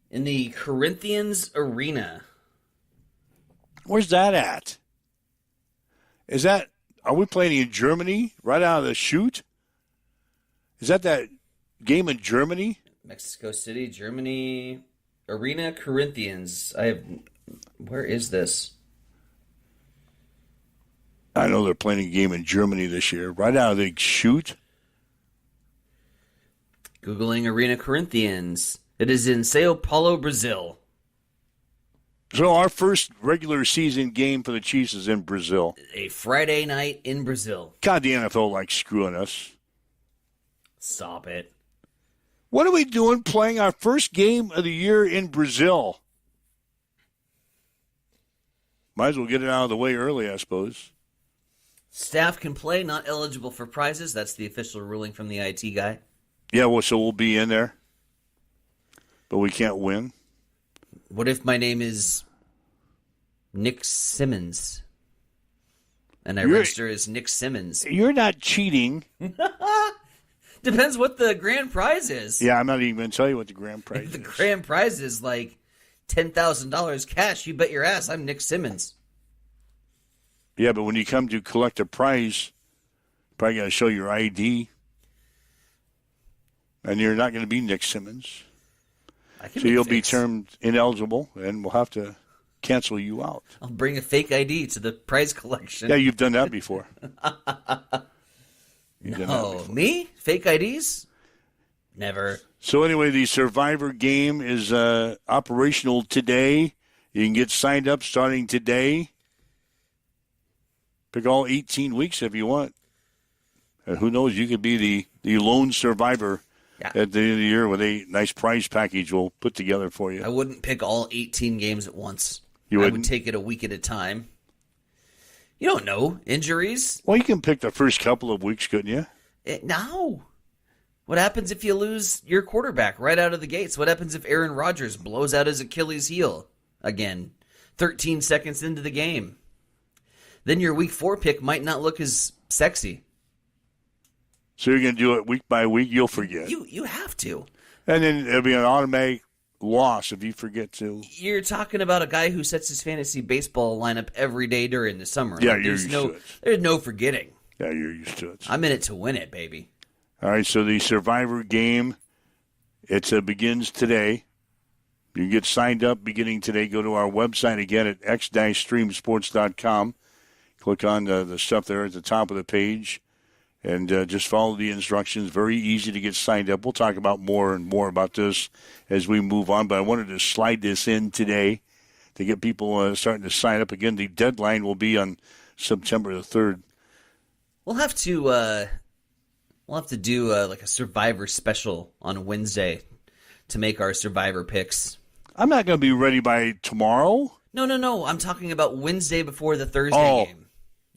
In the Corinthians Arena.
Where's that at? Are we playing in Germany right out of the chute? Is that game in Germany?
Mexico City, Germany, Arena Corinthians. Where is this?
I know they're playing a game in Germany this year. Right out of the chute.
Googling Arena Corinthians. It is in Sao Paulo, Brazil.
So our first regular season game for the Chiefs is in Brazil.
A Friday night in Brazil.
God, the NFL likes screwing us.
Stop it.
What are we doing playing our first game of the year in Brazil? Might as well get it out of the way early, I suppose.
Staff can play, not eligible for prizes. That's the official ruling from the IT guy.
Yeah, well, so we'll be in there, but we can't win.
What if my name is Nick Simmons and I register as Nick Simmons?
You're not cheating.
Depends what the grand prize is.
Yeah, I'm not even going to tell you what the grand prize is.
If the grand prize is like $10,000 cash, you bet your ass I'm Nick Simmons.
Yeah, but when you come to collect a prize, you probably got to show your ID. And you're not going to be Nick Simmons. So you'll be termed ineligible, and we'll have to cancel you out.
I'll bring a fake ID to the prize collection.
Yeah, you've done that before.
Me? Fake IDs? Never.
So anyway, the Survivor game is operational today. You can get signed up starting today. Pick all 18 weeks if you want. And who knows, you could be the lone survivor at the end of the year with a nice prize package we'll put together for you.
I wouldn't pick all 18 games at once.
You wouldn't?
I would take it a week at a time. You don't know. Injuries?
Well, you can pick the first couple of weeks, couldn't you?
No. What happens if you lose your quarterback right out of the gates? What happens if Aaron Rodgers blows out his Achilles heel again 13 seconds into the game? Then your week 4 pick might not look as sexy.
So you're going to do it week by week? You'll forget.
You have to.
And then it'll be an automatic loss if you forget to.
You're talking about a guy who sets his fantasy baseball lineup every day during the summer.
Yeah, you're used to it.
There's no forgetting.
Yeah, you're used to it.
I'm in it to win it, baby.
All right, so the Survivor game, it begins today. You can get signed up beginning today. Go to our website again at x-streamsports.com. Click on the stuff there at the top of the page. And just follow the instructions. Very easy to get signed up. We'll talk about more and more about this as we move on. But I wanted to slide this in today to get people starting to sign up again. The deadline will be on September the 3rd.
We'll have to do like a Survivor special on Wednesday to make our Survivor picks.
I'm not going to be ready by tomorrow.
No. I'm talking about Wednesday before the Thursday game.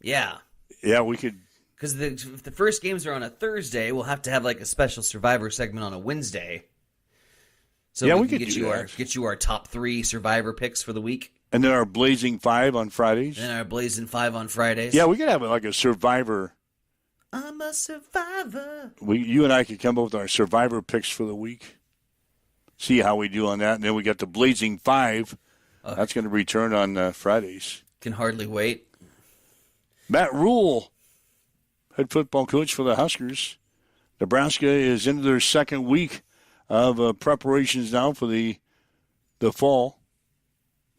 Yeah.
Yeah, we could.
Because if the first games are on a Thursday, we'll have to have like a special Survivor segment on a Wednesday. So
yeah,
we
could
get you our top 3 Survivor picks for the week.
And then our Blazing 5 on Fridays.
And our Blazing 5 on Fridays.
Yeah, we could have like a Survivor.
I'm a survivor.
You and I could come up with our Survivor picks for the week. See how we do on that. And then we got the Blazing 5. That's going to return on Fridays.
Can hardly wait.
Matt Rule, head football coach for the Huskers. Nebraska is into their second week of preparations now for the fall.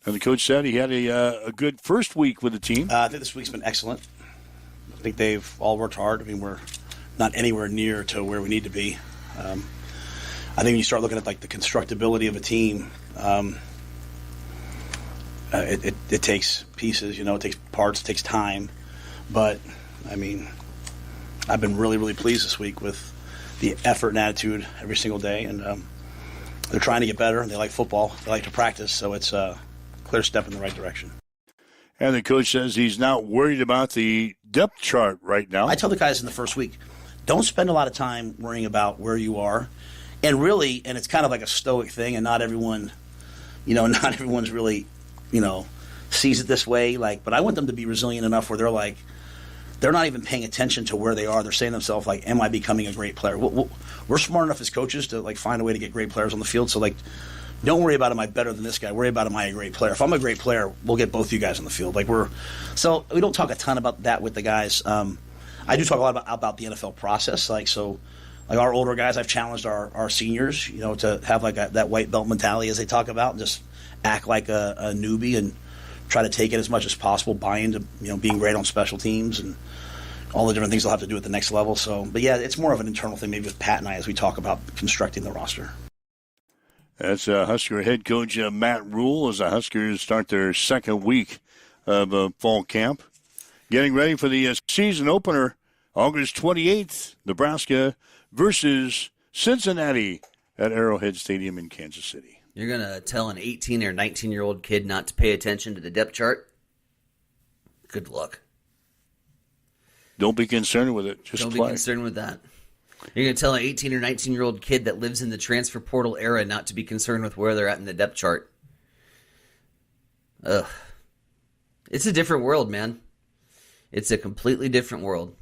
And the coach said he had a good first week with the team.
I think this week's been excellent. I think they've all worked hard. I mean, we're not anywhere near to where we need to be. I think when you start looking at like the constructability of a team, it takes pieces, it takes parts, it takes time. But, I mean, I've been really, really pleased this week with the effort and attitude every single day. And they're trying to get better. They like football. They like to practice. So it's a clear step in the right direction.
And the coach says he's not worried about the depth chart right now.
I tell the guys in the first week, don't spend a lot of time worrying about where you are. And really, and it's kind of like a stoic thing, and not everyone, not everyone's really, sees it this way. But I want them to be resilient enough where they're not even paying attention to where they are. They're saying to themselves, am I becoming a great player? We're smart enough as coaches to find a way to get great players on the field. So don't worry about am I better than this guy. Worry about am I a great player. If I'm a great player, we'll get both you guys on the field. So we don't talk a ton about that with the guys. I do talk a lot about the NFL process. like our older guys, I've challenged our seniors, to have like that white belt mentality as they talk about, and just act like a newbie and try to take it as much as possible, buy into being great on special teams and all the different things they'll have to do at the next level. So, but yeah, it's more of an internal thing maybe with Pat and I as we talk about constructing the roster.
That's Husker head coach Matt Rule as the Huskers start their second week of fall camp. Getting ready for the season opener, August 28th, Nebraska versus Cincinnati at Arrowhead Stadium in Kansas City.
You're going to tell an 18 or 19-year-old kid not to pay attention to the depth chart? Good luck.
Don't be concerned with it. Just
Don't
play.
be concerned with that. You're going to tell an 18 or 19-year-old kid that lives in the transfer portal era not to be concerned with where they're at in the depth chart. Ugh. It's a different world, man. It's a completely different world.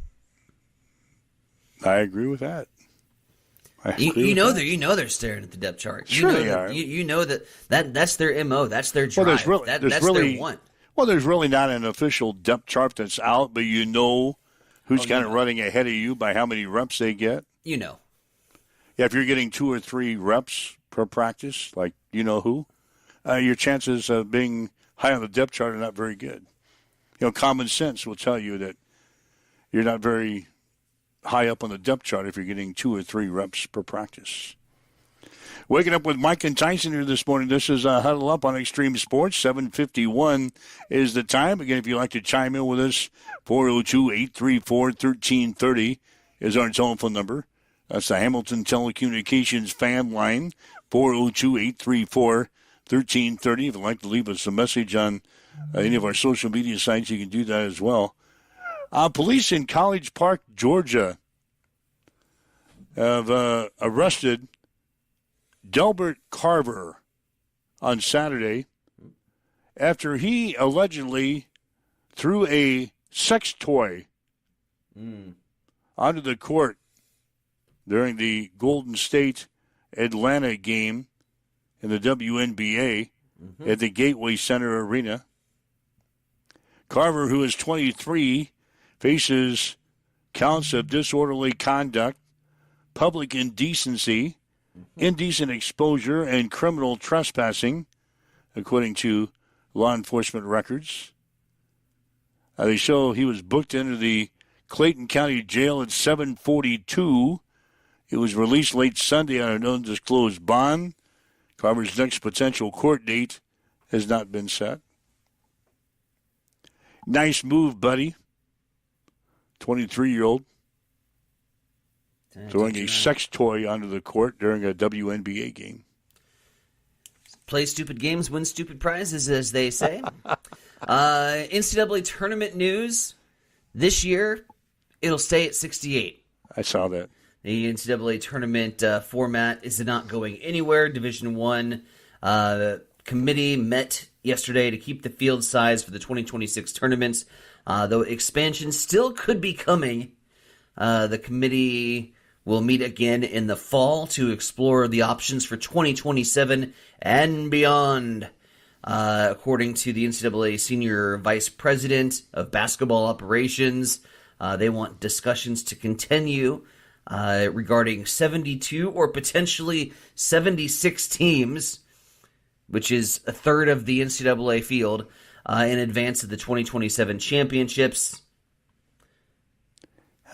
I agree with that.
You know they're staring at the depth chart.
Sure they are.
You know that's their MO. That's their drive.
Well,
that's their want.
Well, there's really not an official depth chart that's out, but you know who's kind of running ahead of you by how many reps they get.
You know.
Yeah, if you're getting 2 or 3 reps per practice, like you know who, your chances of being high on the depth chart are not very good. Common sense will tell you that you're not very high up on the depth chart if you're getting 2 or 3 reps per practice. Waking up with Mike and Tyson here this morning. This is Huddle Up on Extreme Sports. 7:51 is the time. Again, if you'd like to chime in with us, 402-834-1330 is our telephone number. That's the Hamilton Telecommunications fan line, 402-834-1330. If you'd like to leave us a message on any of our social media sites, you can do that as well. Police in College Park, Georgia, have arrested Delbert Carver on Saturday after he allegedly threw a sex toy onto the court during the Golden State Atlanta game in the WNBA at the Gateway Center Arena. Carver, who is 23, faces counts of disorderly conduct, public indecency, indecent exposure, and criminal trespassing, according to law enforcement records. They show he was booked into the Clayton County Jail at 7:42. He was released late Sunday on an undisclosed bond. Carver's next potential court date has not been set. Nice move, buddy. 23-year-old. Throwing a sex toy onto the court during a WNBA game.
Play stupid games, win stupid prizes, as they say. NCAA tournament news. This year, it'll stay at 68.
I saw that.
The NCAA tournament format is not going anywhere. Division I committee met yesterday to keep the field size for the 2026 tournaments. Though expansion still could be coming, the committee will meet again in the fall to explore the options for 2027 and beyond. According to the NCAA Senior Vice President of Basketball Operations, they want discussions to continue regarding 72 or potentially 76 teams, which is a third of the NCAA field, in advance of the 2027 championships.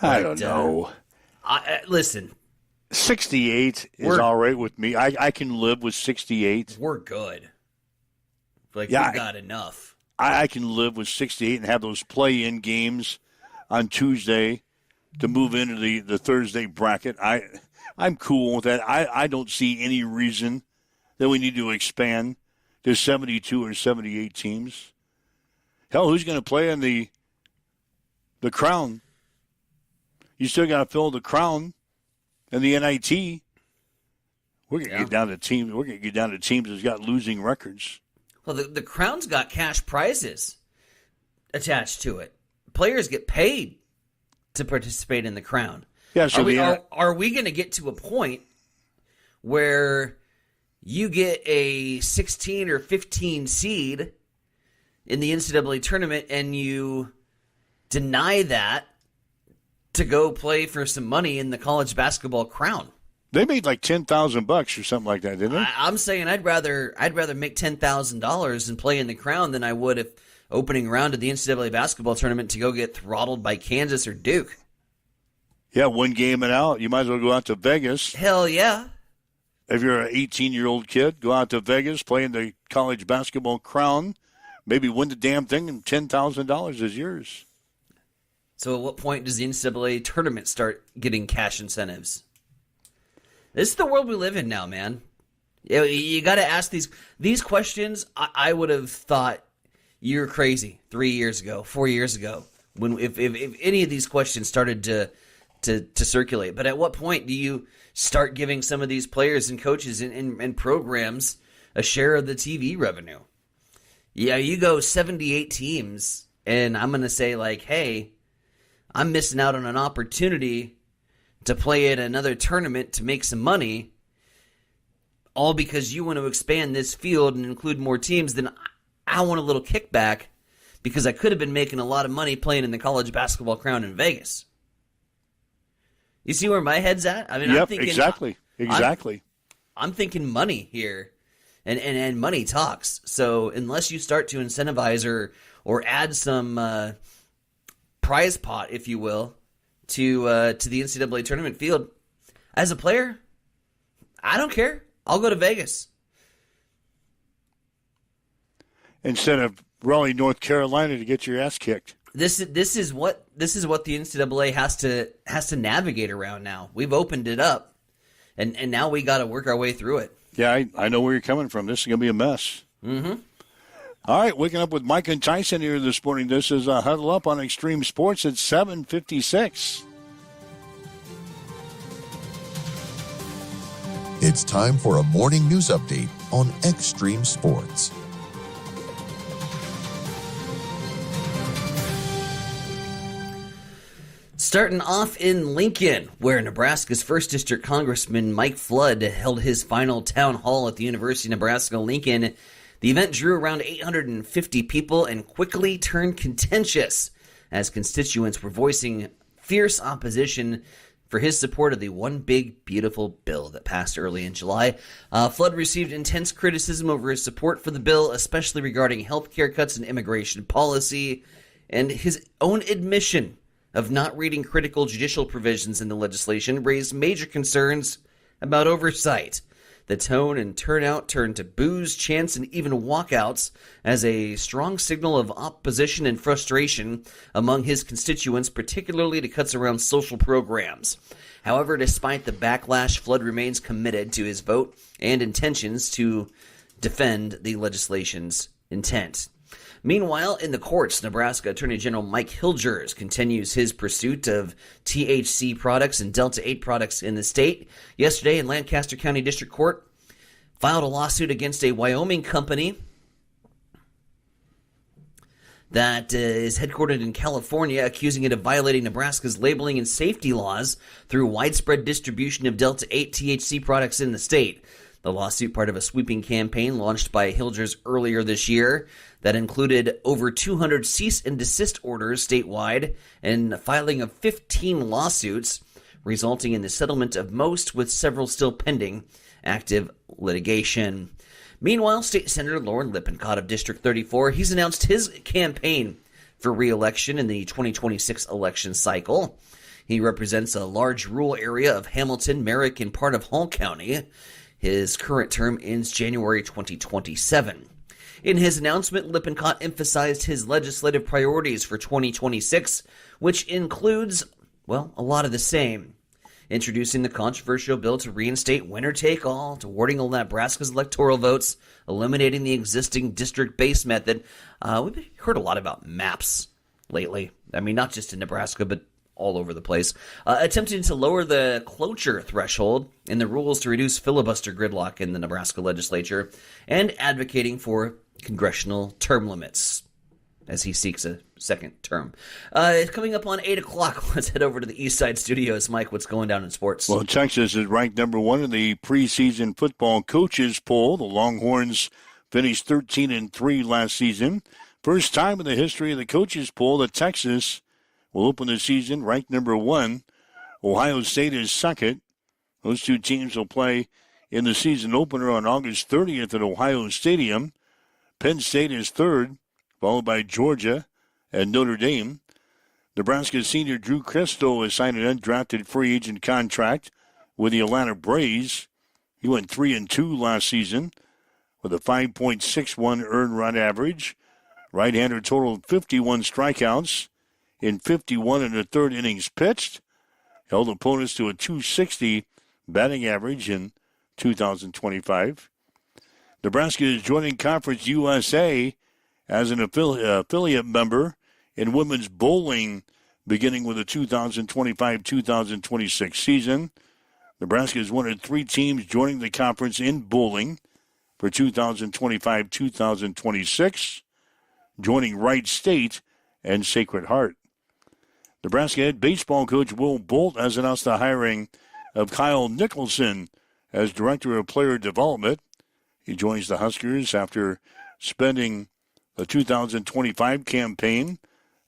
I don't know.
Listen.
68 is all right with me. I can live with 68.
We're good. We've got enough.
I can live with 68 and have those play-in games on Tuesday to move into the Thursday bracket. I'm cool with that. I don't see any reason that we need to expand to 72 or 78 teams. Hell, who's going to play in the Crown? You still got to fill the Crown and the NIT. We're going to get down to teams. We're going to get down to teams that's got losing records.
Well, the Crown's got cash prizes attached to it. Players get paid to participate in the Crown.
Yeah. So
are we going to get to a point where you get a 16 or 15 seed in the NCAA tournament and you deny that to go play for some money in the college basketball crown.
They made like $10,000 or something like that, didn't they?
I'm saying I'd rather make $10,000 and play in the crown than I would if opening round of the NCAA basketball tournament to go get throttled by Kansas or Duke.
Yeah, one game and out. You might as well go out to Vegas.
Hell yeah.
If you're an 18-year-old kid, go out to Vegas, play in the college basketball crown, maybe win the damn thing, and $10,000 is yours.
So at what point does the NCAA tournament start getting cash incentives? This is the world we live in now, man. You got to ask these questions. I would have thought you're crazy 3 years ago, 4 years ago, when if any of these questions started to circulate. But at what point do you start giving some of these players and coaches and programs a share of the TV revenue? Yeah, you go 78 teams, and I'm going to say, like, hey, I'm missing out on an opportunity to play at another tournament to make some money, all because you want to expand this field and include more teams. Then I want a little kickback because I could have been making a lot of money playing in the college basketball crown in Vegas. You see where my head's at? I mean,
yep,
I'm thinking
exactly.
I'm thinking money here, and money talks. So unless you start to incentivize or add some prize pot, if you will, to the NCAA tournament field, as a player, I don't care. I'll go to Vegas
instead of Raleigh, North Carolina, to get your ass kicked.
This is what the NCAA has to navigate around now. We've opened it up, and now we got to work our way through it.
Yeah, I know where you're coming from. This is going to be a mess.
Mm-hmm.
All right, waking up with Mike and Tyson here this morning. This is Huddle Up on Extreme Sports at 7:56.
It's time for a morning news update on Extreme Sports.
Starting off in Lincoln, where Nebraska's 1st District Congressman Mike Flood held his final town hall at the University of Nebraska-Lincoln. The event drew around 850 people and quickly turned contentious as constituents were voicing fierce opposition for his support of the One Big Beautiful Bill that passed early in July. Flood received intense criticism over his support for the bill, especially regarding health care cuts and immigration policy, and his own admission of not reading critical judicial provisions in the legislation raised major concerns about oversight. The tone and turnout turned to boos, chants, and even walkouts as a strong signal of opposition and frustration among his constituents, particularly to cuts around social programs. However, despite the backlash, Flood remains committed to his vote and intentions to defend the legislation's intent. Meanwhile, in the courts, Nebraska Attorney General Mike Hilgers continues his pursuit of THC products and Delta-8 products in the state. Yesterday, in Lancaster County District Court, filed a lawsuit against a Wyoming company that is headquartered in California, accusing it of violating Nebraska's labeling and safety laws through widespread distribution of Delta-8 THC products in the state. The lawsuit, part of a sweeping campaign launched by Hilgers earlier this year that included over 200 cease and desist orders statewide and filing of 15 lawsuits, resulting in the settlement of most, with several still pending active litigation. Meanwhile, State Senator Lauren Lippincott of District 34, he's announced his campaign for re-election in the 2026 election cycle. He represents a large rural area of Hamilton, Merrick, and part of Hall County. His current term ends January 2027. In his announcement, Lippincott emphasized his legislative priorities for 2026, which includes, well, a lot of the same. Introducing the controversial bill to reinstate winner-take-all, awarding all Nebraska's electoral votes, eliminating the existing district-based method. We've heard a lot about maps lately. I mean, not just in Nebraska, but all over the place. Attempting to lower the cloture threshold in the rules to reduce filibuster gridlock in the Nebraska legislature, and advocating for congressional term limits as he seeks a second term. It's coming up on 8 o'clock. Let's head over to the East Side Studios. Mike, what's going down in sports?
Well, Texas is ranked number 1 in the preseason football coaches poll. The Longhorns finished 13-3 last season. First time in the history of the coaches poll that Texas will open the season ranked number 1. Ohio State is second. Those two teams will play in the season opener on August 30th at Ohio Stadium. Penn State is third, followed by Georgia and Notre Dame. Nebraska senior Drew Christo has signed an undrafted free agent contract with the Atlanta Braves. He went 3-2 last season with a 5.61 earned run average. Right-hander totaled 51 strikeouts in 51 and a third innings pitched. Held opponents to a .260 batting average in 2025. Nebraska is joining Conference USA as an affiliate member in women's bowling beginning with the 2025-2026 season. Nebraska is one of 3 teams joining the conference in bowling for 2025-2026, joining Wright State and Sacred Heart. Nebraska head baseball coach Will Bolt has announced the hiring of Kyle Nicholson as Director of Player Development. He joins the Huskers after spending the 2025 campaign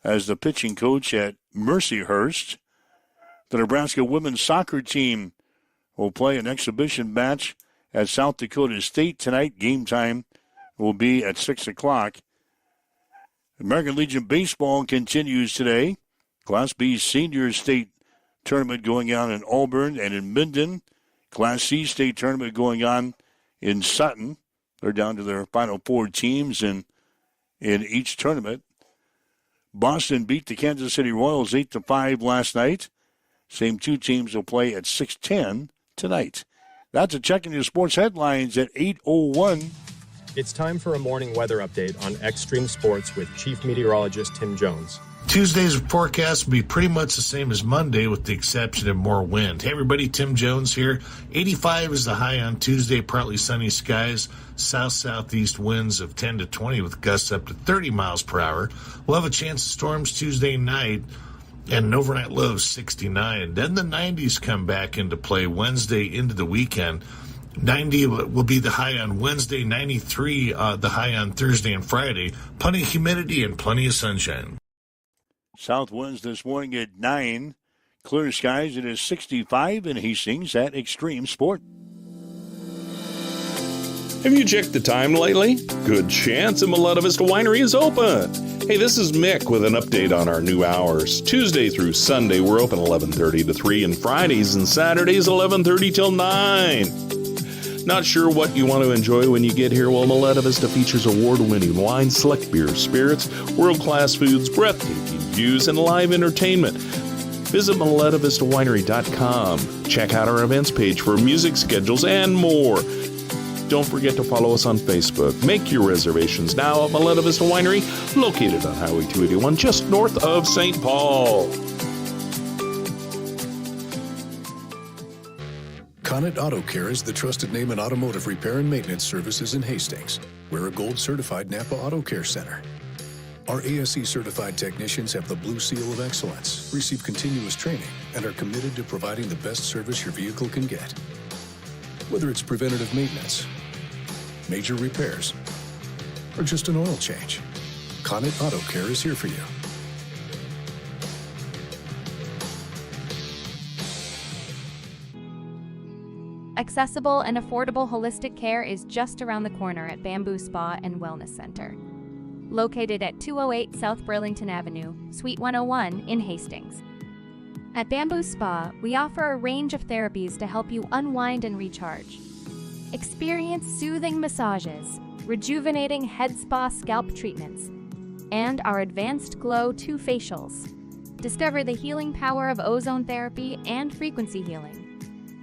as the pitching coach at Mercyhurst. The Nebraska women's soccer team will play an exhibition match at South Dakota State tonight. Game time will be at 6 o'clock. American Legion Baseball continues today. Class B Senior State Tournament going on in Auburn and in Minden. Class C State Tournament going on in Sutton. They're down to their final 4 teams in each tournament. Boston beat the Kansas City Royals 8-5 last night. Same 2 teams will play at 6:10 tonight. That's a check in your sports headlines at 8:01.
It's time for a morning weather update on Extreme Sports with Chief Meteorologist Tim Jones.
Tuesday's forecast will be pretty much the same as Monday with the exception of more wind. Hey everybody, Tim Jones here. 85 is the high on Tuesday, partly sunny skies, south-southeast winds of 10 to 20 with gusts up to 30 miles per hour. We'll have a chance of storms Tuesday night and an overnight low of 69. Then the 90s come back into play Wednesday into the weekend. 90 will be the high on Wednesday, 93 the high on Thursday and Friday. Plenty of humidity and plenty of sunshine.
South winds this morning at 9. Clear skies, it is 65 in Hastings at Extreme Sport.
Have you checked the time lately? Good chance a Miletta Vista Winery is open. Hey, this is Mick with an update on our new hours. Tuesday through Sunday, we're open 11:30 to 3, and Fridays and Saturdays 11:30 till 9. Not sure what you want to enjoy when you get here? Well, Miletta Vista features award-winning wine, select beers, spirits, world-class foods, breathtaking views, and live entertainment. Visit MilettaVistaWinery.com. Check out our events page for music schedules and more. Don't forget to follow us on Facebook. Make your reservations now at Miletta Vista Winery, located on Highway 281, just north of St. Paul.
Connet Auto Care is the trusted name in automotive repair and maintenance services in Hastings. We're a gold-certified Napa Auto Care Center. Our ASE-certified technicians have the Blue Seal of Excellence, receive continuous training, and are committed to providing the best service your vehicle can get. Whether it's preventative maintenance, major repairs, or just an oil change, Connet Auto Care is here for you.
Accessible and affordable holistic care is just around the corner at Bamboo Spa and Wellness Center. Located at 208 South Burlington Avenue, Suite 101 in Hastings. At Bamboo Spa, we offer a range of therapies to help you unwind and recharge. Experience soothing massages, rejuvenating head spa scalp treatments, and our Advanced Glow 2 facials. Discover the healing power of ozone therapy and frequency healing.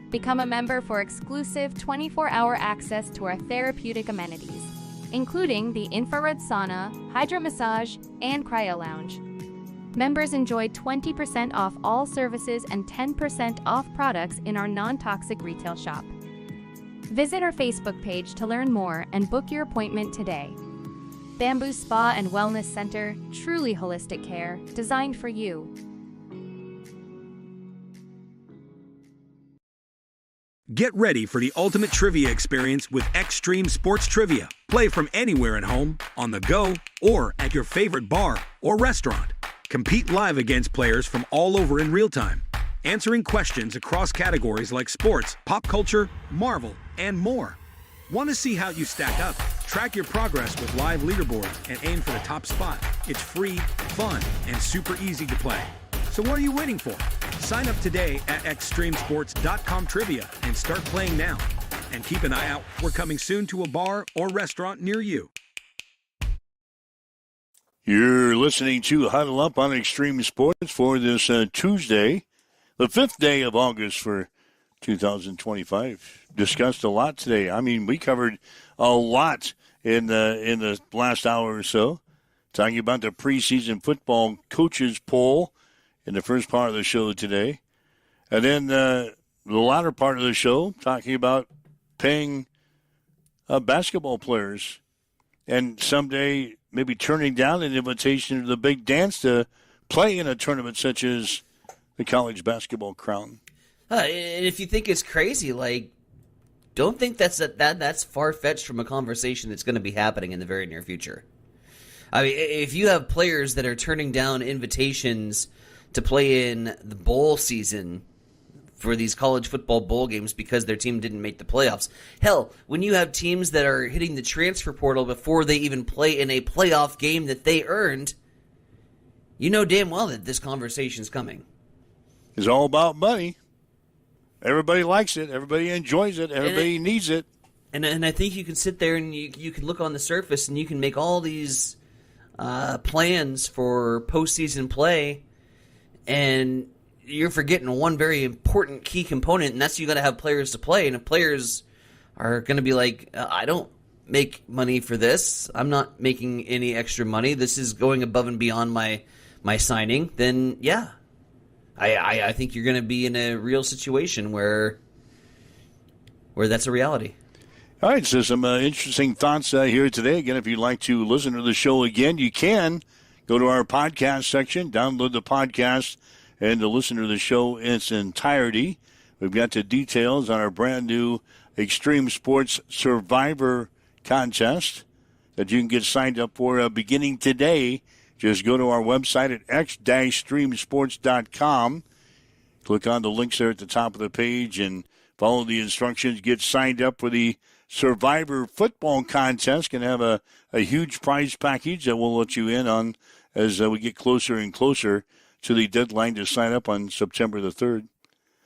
Become a member for exclusive 24-hour access to our therapeutic amenities, including the infrared sauna, hydro massage, and cryo lounge. Members enjoy 20% off all services and 10% off products in our non-toxic retail shop. Visit our Facebook page to learn more and book your appointment today. Bamboo Spa and Wellness Center, truly holistic care, designed for you.
Get ready for the ultimate trivia experience with Extreme Sports Trivia. Play from anywhere at home, on the go, or at your favorite bar or restaurant. Compete live against players from all over in real time, answering questions across categories like sports, pop culture, Marvel, and more. Want to see how you stack up? Track your progress with live leaderboards and aim for the top spot. It's free, fun, and super easy to play. So what are you waiting for? Sign up today at extremesports.com trivia and start playing now. And keep an eye out. We're coming soon to a bar or restaurant near you.
You're listening to Huddle Up on Extreme Sports for this Tuesday, the 5th day of August for 2025. Discussed a lot today. I mean, we covered a lot in the last hour or so, talking about the preseason football coaches poll in the first part of the show today. And then the latter part of the show, talking about paying basketball players and someday maybe turning down an invitation to the big dance to play in a tournament such as the College Basketball Crown.
And if you think it's crazy, don't think that's far-fetched from a conversation that's going to be happening in the very near future. I mean, if you have players that are turning down invitations to play in the bowl season for these college football bowl games because their team didn't make the playoffs. Hell, when you have teams that are hitting the transfer portal before they even play in a playoff game that they earned, you know damn well that this conversation's coming.
It's all about money. Everybody likes it. Everybody enjoys it. Everybody needs it.
And I think you can sit there and you can look on the surface and you can make all these plans for postseason play, and you're forgetting one very important key component, and that's you got to have players to play. And if players are going to be like, I don't make money for this, I'm not making any extra money, this is going above and beyond my signing, then yeah, I think you're going to be in a real situation where that's a reality.
All right, so some interesting thoughts here today. Again, if you'd like to listen to the show again, you can go to our podcast section, download the podcast, and to listen to the show in its entirety. We've got the details on our brand new Extreme Sports Survivor contest that you can get signed up for beginning today. Just go to our website at x-streamsports.com. Click on the links there at the top of the page and follow the instructions. Get signed up for the Survivor football contest. Can have a huge prize package that we'll let you in on as we get closer and closer to the deadline to sign up on September the 3rd.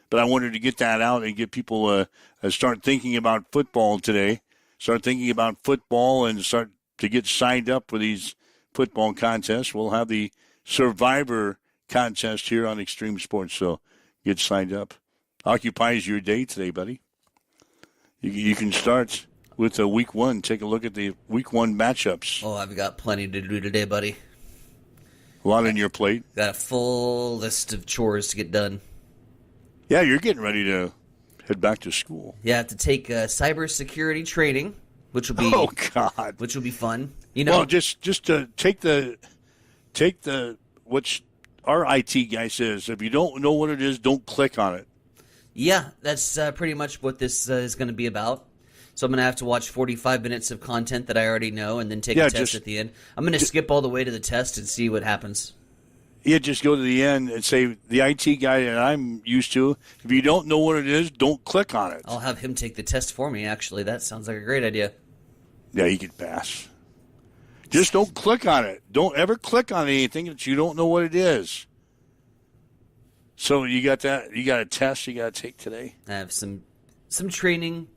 But I wanted to get that out and get people start thinking about football today. Start thinking about football and start to get signed up for these football contests. We'll have the Survivor contest here on Extreme Sports, so get signed up. Occupies your day today, buddy. You can start with week one. Take a look at the week one matchups.
Oh, I've got plenty to do today, buddy.
A lot on your plate.
Got a full list of chores to get done.
Yeah, you're getting ready to head back to school.
Yeah, I have to take cybersecurity training, which will be which will be fun. You know,
well, just to take the which our IT guy says. If you don't know what it is, don't click on it.
Yeah, that's pretty much what this is going to be about. So I'm going to have to watch 45 minutes of content that I already know and then take a test at the end. I'm going to skip all the way to the test and see what happens.
Yeah, just go to the end and say, the IT guy that I'm used to, if you don't know what it is, don't click on it.
I'll have him take the test for me, actually. That sounds like a great idea.
Yeah, he can pass. Just don't click on it. Don't ever click on anything that you don't know what it is. So you got that. You got a test you got to take today.
I have some training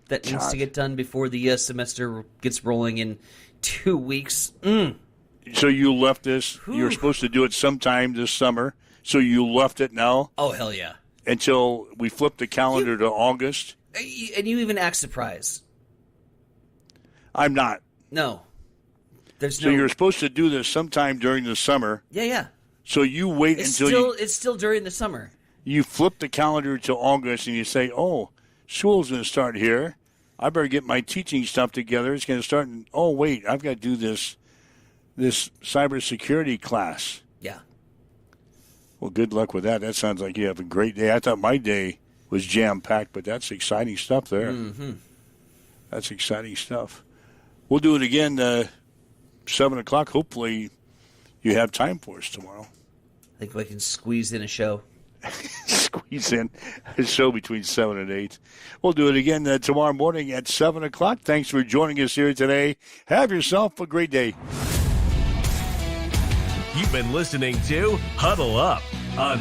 that needs to get done before the semester gets rolling in 2 weeks.
So you left this. You were supposed to do it sometime this summer. So you left it now?
Oh, hell yeah.
Until we flip the calendar to August?
And you even act surprised.
I'm not.
No.
So you're supposed to do this sometime during the summer.
Yeah.
So you wait until
It's still during the summer.
You flip the calendar to August and you say, oh, school's going to start here. I better get my teaching stuff together. It's going to start. Oh, wait, I've got to do this cybersecurity class.
Yeah.
Well, good luck with that. That sounds like you have a great day. I thought my day was jam-packed, but that's exciting stuff there.
Mm-hmm.
That's exciting stuff. We'll do it again 7 o'clock. Hopefully you have time for us tomorrow.
I think we can squeeze in a show.
Squeeze in a show between 7 and 8. We'll do it again tomorrow morning at 7 o'clock. Thanks for joining us here today. Have yourself a great day.
You've been listening to Huddle Up on